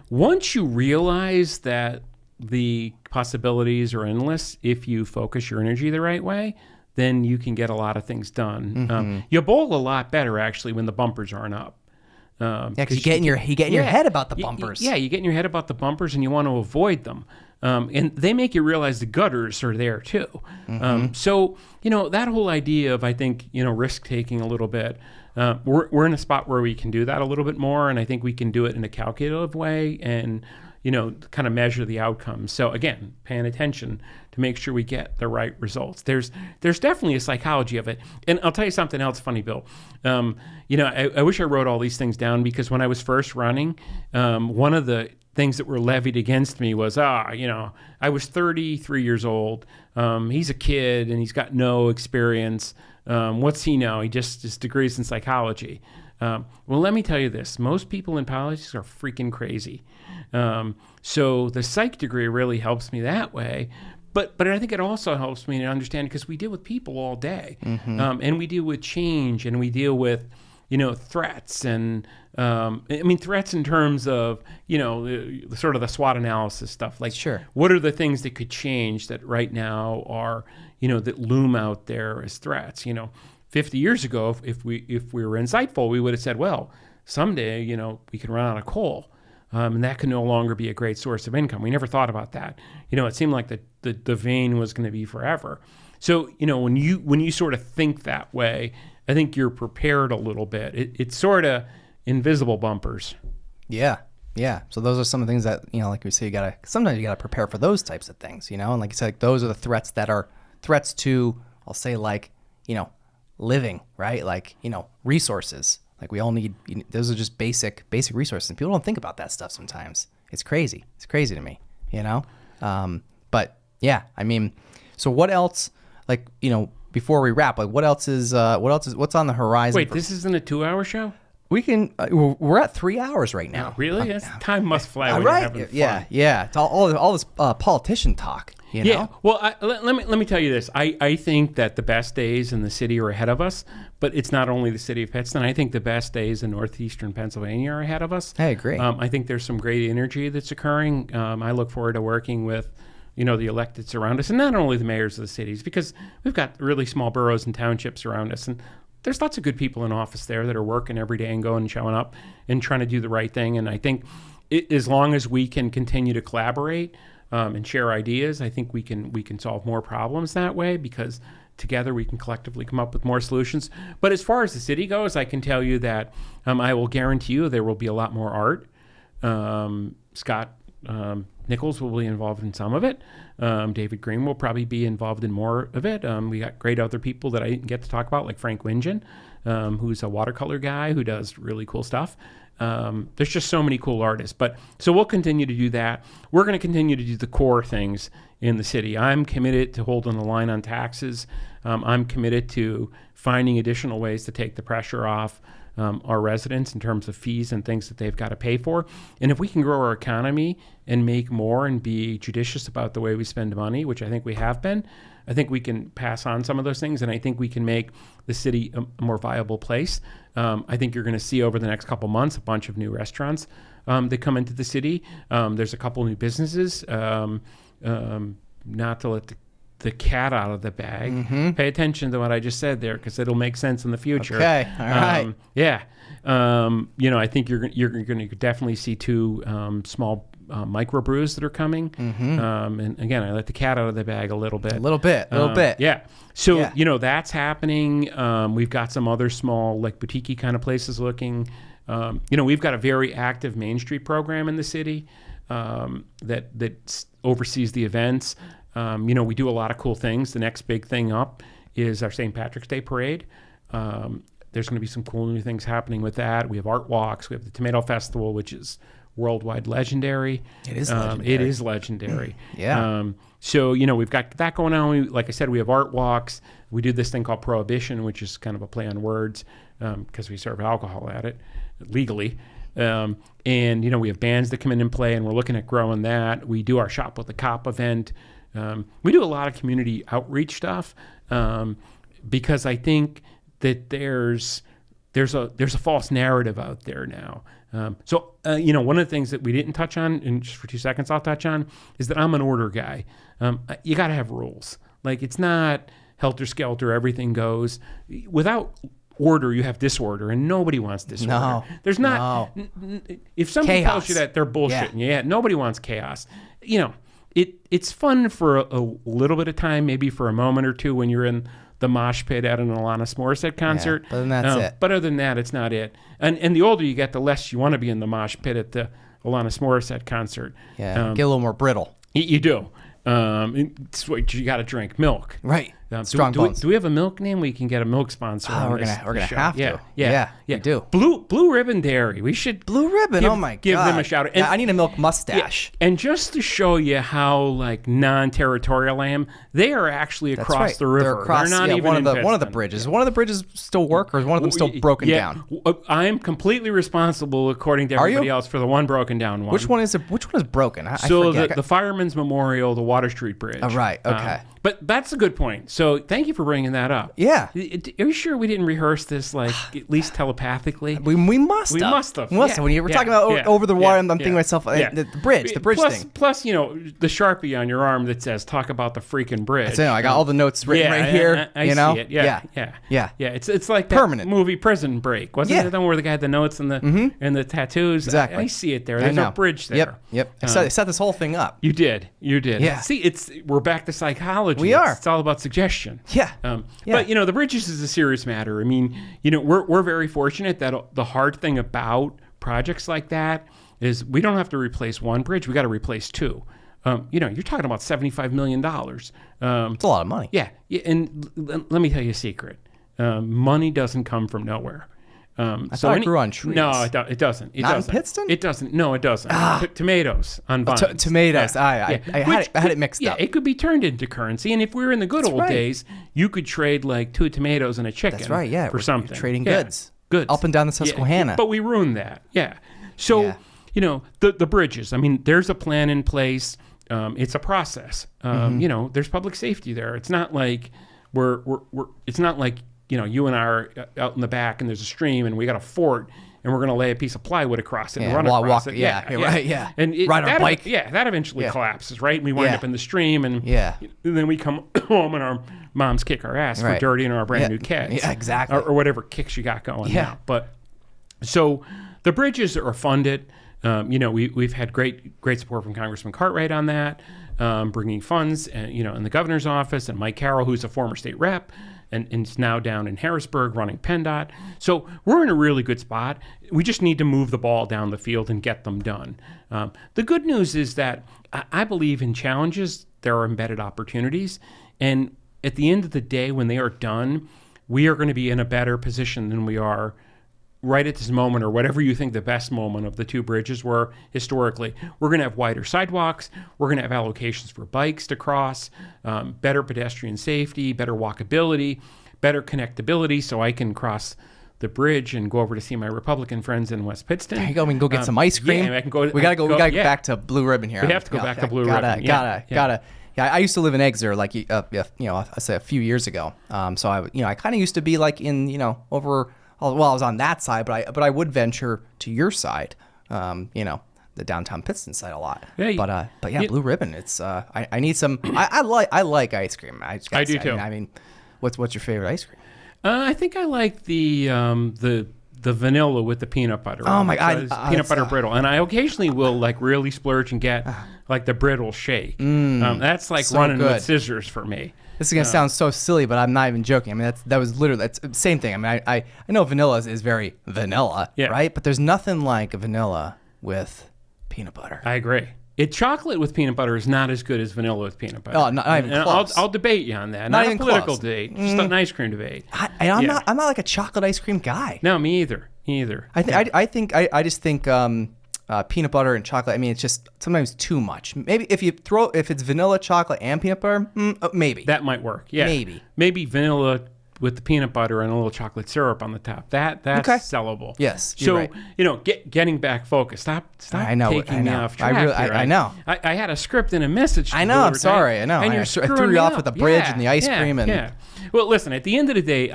once you realize that the possibilities are endless, if you focus your energy the right way, then you can get a lot of things done. Mm-hmm. You bowl a lot better, actually, when the bumpers aren't up. Because you get in your head about the bumpers. You get in your head about the bumpers, and you want to avoid them. And they make you realize the gutters are there, too. Mm-hmm. So, that whole idea of, I think, risk-taking a little bit, we're in a spot where we can do that a little bit more, and I think we can do it in a calculative way and, kind of measure the outcomes. So, again, paying attention to make sure we get the right results. There's definitely a psychology of it. And I'll tell you something else funny, Bill. I wish I wrote all these things down because when I was first running, one of the things that were levied against me was, I was 33 years old. He's a kid and he's got no experience. What's he know? He just his degrees in psychology. Well, let me tell you this. Most people in politics are freaking crazy. So the psych degree really helps me that way. But I think it also helps me to understand because we deal with people all day. And we deal with change and we deal with, threats and, threats in terms of, the sort of the SWOT analysis stuff. Like, sure, what are the things that could change that right now are, that loom out there as threats? 50 years ago, if we were insightful, we would have said, well, someday, we can run out of coal. And that can no longer be a great source of income. We never thought about that. It seemed like the vein was going to be forever. So, when you sort of think that way, I think you're prepared a little bit. It's sort of invisible bumpers. Yeah. So those are some of the things that, like we say, sometimes you gotta prepare for those types of things, and like you said, like, those are the threats that are threats to, I'll say, like, living, right? Like, resources. Like, we all need, those are just basic resources. And people don't think about that stuff sometimes. It's crazy. It's crazy to me, But yeah, so what else, like, before we wrap, like, what's on the horizon? Wait, this isn't a 2-hour show? We can, we're at 3 hours right now. Oh, really? Time must fly when right? you're having fun. Yeah. It's all this politician talk, Yeah. Well, let me tell you this. I think that the best days in the city are ahead of us, but it's not only the city of Pittston. I think the best days in northeastern Pennsylvania are ahead of us. I agree. I think there's some great energy that's occurring. I look forward to working with, the electeds around us, and not only the mayors of the cities, because we've got really small boroughs and townships around us, and there's lots of good people in office there that are working every day and going and showing up and trying to do the right thing. And I think as long as we can continue to collaborate and share ideas, I think we can solve more problems that way, because together we can collectively come up with more solutions. But as far as the city goes, I can tell you that I will guarantee you there will be a lot more art. Scott Nichols will be involved in some of it. David Green will probably be involved in more of it. We got great other people that I didn't get to talk about, like Frank Wingen, who's a watercolor guy who does really cool stuff. There's just so many cool artists. So we'll continue to do that. We're going to continue to do the core things in the city. I'm committed to holding the line on taxes. I'm committed to finding additional ways to take the pressure off our residents in terms of fees and things that they've got to pay for. And if we can grow our economy and make more and be judicious about the way we spend money, which I think we have been, I think we can pass on some of those things, and I think we can make the city a more viable place. I think you're going to see over the next couple months a bunch of new restaurants that come into the city. There's a couple new businesses, not to let the cat out of the bag. Mm-hmm. Pay attention to what I just said there, because it'll make sense in the future. Okay, all right. Yeah. I think you're going to definitely see 2 small microbrews that are coming. Mm-hmm. And again, I let the cat out of the bag a little bit. A little bit. Yeah. So, that's happening. We've got some other small, like, boutique-y kind of places looking. We've got a very active Main Street program in the city that oversees the events. We do a lot of cool things. The next big thing up is our St. Patrick's Day Parade. There's going to be some cool new things happening with that. We have art walks. We have the Tomato Festival, which is worldwide legendary. It is legendary. It is legendary. Yeah. So, we've got that going on. Like I said, we have art walks. We do this thing called Prohibition, which is kind of a play on words, because we serve alcohol at it legally. We have bands that come in and play, and we're looking at growing that. We do our Shop with the Cop event. We do a lot of community outreach stuff, because I think that there's a false narrative out there now. One of the things that we didn't touch on, and just for 2 seconds I'll touch on, is that I'm an order guy. You got to have rules. Like, it's not helter-skelter, everything goes. Without order, you have disorder, and nobody wants disorder. No. There's not. No. If somebody Chaos. tells you that, they're bullshitting. Yeah, nobody wants chaos. It's fun for a little bit of time, maybe for a moment or two when you're in the mosh pit at an Alanis Morissette concert. Yeah, but then that's it. But other than that, it's not it. And the older you get, the less you want to be in the mosh pit at the Alanis Morissette concert. Yeah, get a little more brittle. You do. It's what you got to drink, milk. Right. Strong bones. Do we have a milk name? We can get a milk sponsor. Oh, we're gonna have to. Yeah, we do. Blue Ribbon Dairy. We should Blue Ribbon. give God. them a shout out. Yeah, I need a milk mustache. And just to show you how like non-territorial I am, they are actually across That's right. the river. They're across not even one of the Pittston. bridges. One of the bridges still work, or is one of them still broken down? I'm completely responsible, according to everybody else, for the one broken down one. Which one is broken? I So forget. the Fireman's Memorial, the Water Street Bridge. Oh, right. Okay. But that's a good point. So thank you for bringing that up. Yeah. Are you sure we didn't rehearse this, like, at least telepathically? We must have. We must have. When you were talking about over the water, I'm thinking to myself, the bridge thing. Plus, you know, the Sharpie on your arm that says, talk about the freaking bridge. I know. I got all the notes written right here. I you know? see it. Yeah. It's like that Permanent movie Prison Break. Wasn't it the one where the guy had the notes and the tattoos? Exactly. I see it there. There's a bridge there. Yep. I set this whole thing up. You did. Yeah. See, we're back to psychology. We are. It's all about suggestion. Yeah. But, you know, the bridges is a serious matter. I mean, you know, we're very fortunate that the hard thing about projects like that is we don't have to replace one bridge. We got to replace two. You know, you're talking about $75 million. It's a lot of money. Yeah. And let me tell you a secret. Money doesn't come from nowhere. I thought it grew on trees. No, it doesn't. Not in Pittston? It doesn't. No, it doesn't. Tomatoes on vines. Tomatoes. I had it mixed up. Yeah, it could be turned into currency. And if we were in the good old days, you could trade like 2 tomatoes and a chicken. That's right. Yeah. For something. You're trading goods. Goods. Up and down the Susquehanna. Yeah, but we ruined that. Yeah. So, you know, the bridges. I mean, there's a plan in place. It's a process. You know, there's public safety there. It's not like it's not like, you know, you and I are out in the back and there's a stream and we got a fort and we're going to lay a piece of plywood across it and run across it. Right. And ride our bike. Yeah, that eventually collapses, right? And we wind up in the stream and then we come home and our moms kick our ass for dirtying our brand new kids. Yeah, exactly. Or whatever kicks you got going now. But so the bridges are funded. You know, we've had great support from Congressman Cartwright on that, bringing funds, you know, in the governor's office, and Mike Carroll, who's a former state rep, and is now down in Harrisburg running PennDOT. So we're in a really good spot. We just need to move the ball down the field and get them done. The good news is that I believe in challenges, there are embedded opportunities. And at the end of the day, when they are done, we are going to be in a better position than we are right at this moment, or whatever you think the best moment of the two bridges were historically. We're going to have wider sidewalks. We're going to have allocations for bikes to cross, better pedestrian safety, better walkability, better connectability, so I can cross the bridge and go over to see my Republican friends in West Pittston. There you go. We can go get some ice cream. Yeah, I can go. We gotta get back to Blue Ribbon here. We have to go back to Blue Ribbon. Gotta. Yeah, I used to live in Exeter, like you know, I say a few years ago. So I kind of used to be like in, you know, over. Well, I was on that side, but I would venture to your side, you know, the downtown Pittston side a lot. Yeah, but yeah, Blue Ribbon. It's I need some. I like ice cream. I do too. I mean, what's your favorite ice cream? I think I like the vanilla with the peanut butter. Oh my God, peanut butter brittle, and I occasionally will like really splurge and get like the brittle shake. That's like so running with scissors for me. This is gonna sound so silly, but I'm not even joking. I mean, that's the same thing. I mean, I know vanilla is very vanilla, right? But there's nothing like vanilla with peanut butter. I agree. Chocolate with peanut butter is not as good as vanilla with peanut butter. Oh, not even close. I'll debate you on that. Not even a political debate, just an ice cream debate. I'm not like a chocolate ice cream guy. No, me either. I just think peanut butter and chocolate. I mean, it's just sometimes too much. Maybe if it's vanilla, chocolate, and peanut butter, maybe that might work. Yeah, maybe vanilla with the peanut butter and a little chocolate syrup on the top. That's sellable. Yes. So right. You know, getting back focused. Stop taking me off track. I know. I had a script and a message. I know. I'm sorry. I know. And I threw you off with the bridge and the ice cream and. Yeah. Well, listen. At the end of the day,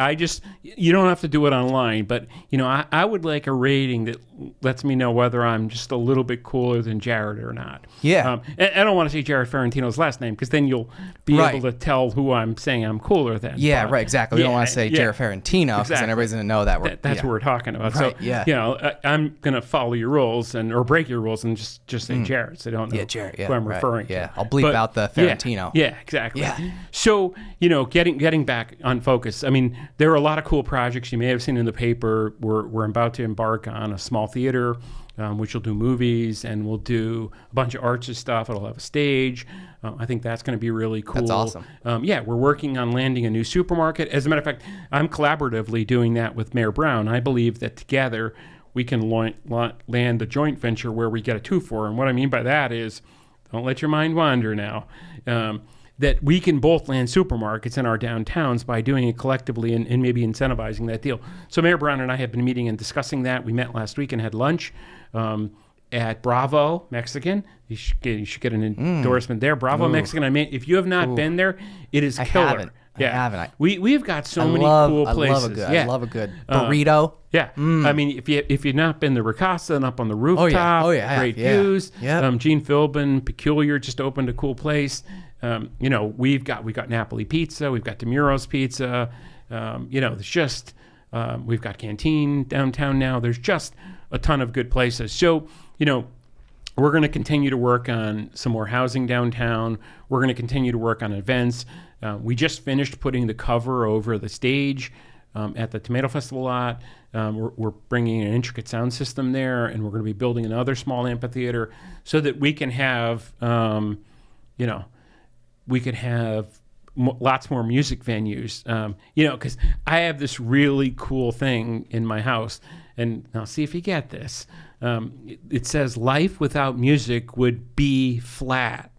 you don't have to do it online, but you know, I would like a rating that lets me know whether I'm just a little bit cooler than Jared or not. Yeah. And I don't want to say Jared Ferrantino's last name because then you'll be able to tell who I'm saying I'm cooler than. Yeah. Right. Exactly. We don't want to say Jared Ferrantino because then everybody's going to know that that's what we're talking about. Right, so, you know, I'm going to follow your rules or break your rules and just say Jared. So they don't know who I'm referring to. Yeah, I'll bleep out the Ferrantino. Yeah, exactly. Yeah. So, you know, getting back on focus, I mean, there are a lot of cool projects you may have seen in the paper. We're about to embark on a small theater which will do movies, and we'll do a bunch of arts stuff. It'll have a stage. I think that's going to be really cool. That's awesome. Yeah, we're working on landing a new supermarket. As a matter of fact, I'm collaboratively doing that with Mayor Brown. I believe that together we can land a joint venture where we get a 2-for. And what I mean by that is, don't let your mind wander now, that we can both land supermarkets in our downtowns by doing it collectively and maybe incentivizing that deal. So Mayor Brown and I have been meeting and discussing that. We met last week and had lunch at Bravo Mexican. You should get an endorsement there. Bravo Mexican. I mean, if you have not been there, it is killer. I haven't. We've got so many cool places. I love a good burrito. Yeah. I mean, if you've not been to Ricasa and up on the rooftop, great views. Gene Philbin, Peculiar, just opened a cool place. We've got Napoli Pizza, we've got DeMuro's Pizza. There's just we've got Canteen downtown now. There's just a ton of good places. So, we're going to continue to work on some more housing downtown. We're going to continue to work on events. We just finished putting the cover over the stage at the Tomato Festival lot. We're bringing an intricate sound system there, and we're going to be building another small amphitheater so that we can have, lots more music venues. Because I have this really cool thing in my house, and I'll see if you get this. It says life without music would be flat.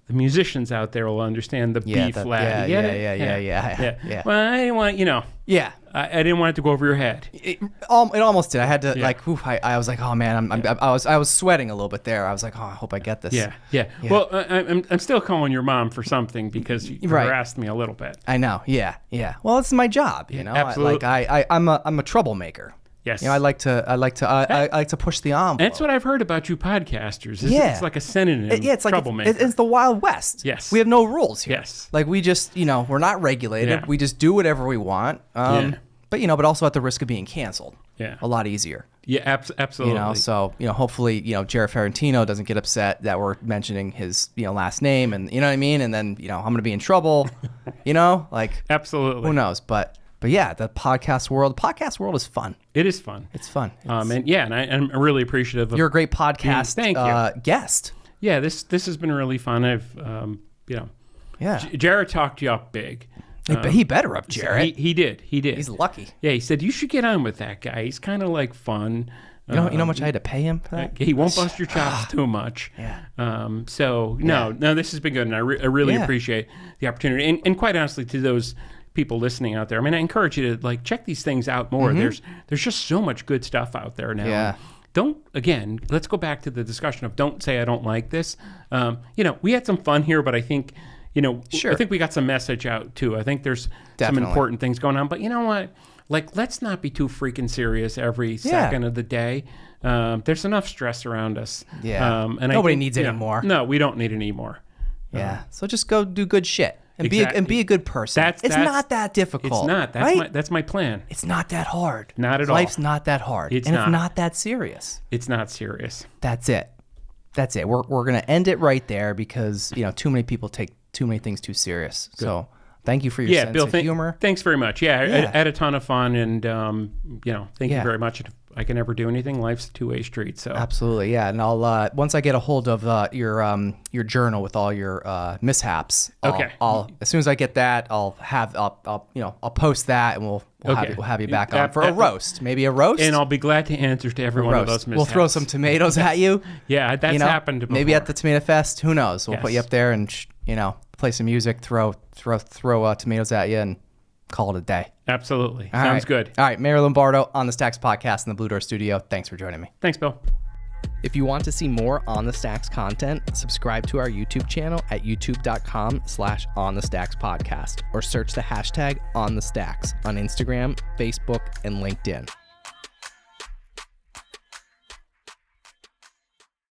The musicians out there will understand the B flat. Yeah. Well, I didn't want, Yeah. I didn't want it to go over your head. It almost did. I had to I was like, oh man, I was sweating a little bit there. I was like, oh, I hope I get this. Yeah. Well, I'm still calling your mom for something because you harassed me a little bit. I know. Yeah. Well, it's my job. Absolutely. I'm a troublemaker. Yes. I like to push the envelope. That's what I've heard about you podcasters. It's like a synonym. It's like troublemaker. it's the Wild West. Yes. We have no rules here. Yes. Like we just, we're not regulated. Yeah. We just do whatever we want. But also at the risk of being canceled. Yeah. A lot easier. Yeah, absolutely. So, hopefully, Jared Ferrantino doesn't get upset that we're mentioning his, last name, and you know what I mean? And then, I'm going to be in trouble, Absolutely. Who knows? But yeah, the podcast world is fun. It is fun. It's fun. I'm really appreciative of you're a great podcast thank you. Guest. Yeah, this has been really fun. I've Jared talked you up big. He better up Jared. He did. He's lucky. Yeah, he said you should get on with that guy. He's kind of like fun. You know how much I had to pay him for that? He won't bust your chops too much. Yeah. No, this has been good, and I really appreciate the opportunity. And quite honestly, to those people listening out there, I encourage you to check these things out more. There's just so much good stuff out there now. Yeah. Let's go back to the discussion of don't say I don't like this. We had some fun here, but I think, sure. I think we got some message out too. I think there's some important things going on, but you know what? Let's not be too freaking serious every second of the day. There's enough stress around us. Yeah. And nobody needs any more. No, we don't need any more. Yeah. So just go do good shit. And Exactly. be a good person. It's not that difficult. It's not. That's my plan. It's not that hard. Not at all. Life's not that hard. It's not that serious. It's not serious. That's it. We're gonna end it right there because too many people take too many things too serious. Good. So thank you for your sense of humor. Thanks very much. I had a ton of fun, and thank you very much. If I can ever do anything, life's a two-way street. So absolutely, yeah. And I'll once I get a hold of your journal with all your mishaps. I'll as soon as I get that, I'll post that, and we'll have you back on for a roast, maybe a roast. And I'll be glad to answer to every one of those mishaps. We'll throw some tomatoes at you. Yeah, that's happened before. Maybe at the Tomato Fest. Who knows? We'll put you up there and play some music, throw tomatoes at you, and call it a day. Absolutely. Sounds good. All right, Mayor Lombardo on the Stacks podcast in the Blue Door Studio. Thanks for joining me. Thanks, Bill. If you want to see more On the Stacks content, subscribe to our YouTube channel at youtube.com/onthestackspodcast or search the hashtag OnTheStacks on Instagram, Facebook, and LinkedIn.